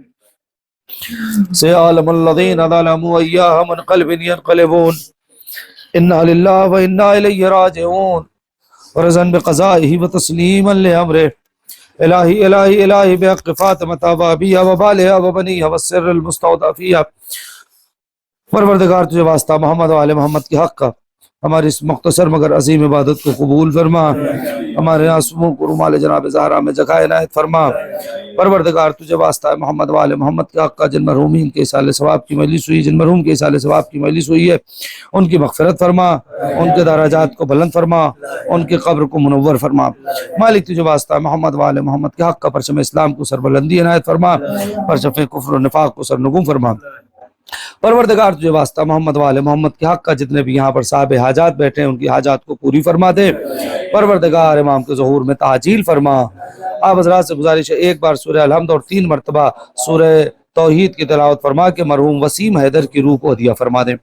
سيعلم الذين ظلموا أيها منقلب ينقلبون إنا لله وإنا إليه راجعون ورضا بقضائه وتسليما لأمره إلهي إلهي إلهي بحق فاطمة وأبيها وبالها وبنيها والسر المستودع فيها پروردگار تجھے واسطہ محمد و آل محمد کے حق کا ہماری اس مختصر مگر عظیم عبادت کو قبول فرما، ہمارے آنسوؤں کو رومال جناب زہرا میں جگہ عنایت فرما۔ پروردگار تجھے واسطہ ہے محمد و آل محمد کے حق کا، جن مرحومین کے اصالِ ثواب کی مجلس ہوئی، جن مرحوم کے اصالِ ثواب کی مجلس ہوئی ہے ان کی مغفرت فرما، ان کے درجات کو بلند فرما، ان کی قبر کو منور فرما۔ مالک تجھے واسطہ ہے محمد و آل محمد کے حق کا، پرچم اسلام کو سربلندی عنایت فرما، پرچم کفر و نفاق کو سرنگون فرما۔ پروردگار تجھے واسطہ محمد و آل محمد کے حق کا، جتنے بھی یہاں پر صاحب حاجات بیٹھے ہیں ان کی حاجات کو پوری فرما دے۔ پروردگار امام کے ظہور میں تعجیل فرما۔ آپ حضرات سے گزارش ہے ایک بار سورہ الحمد اور 3 مرتبہ سورہ توحید کی تلاوت فرما کے مرحوم وسیم حیدر کی روح کو ہدیہ فرما دیں۔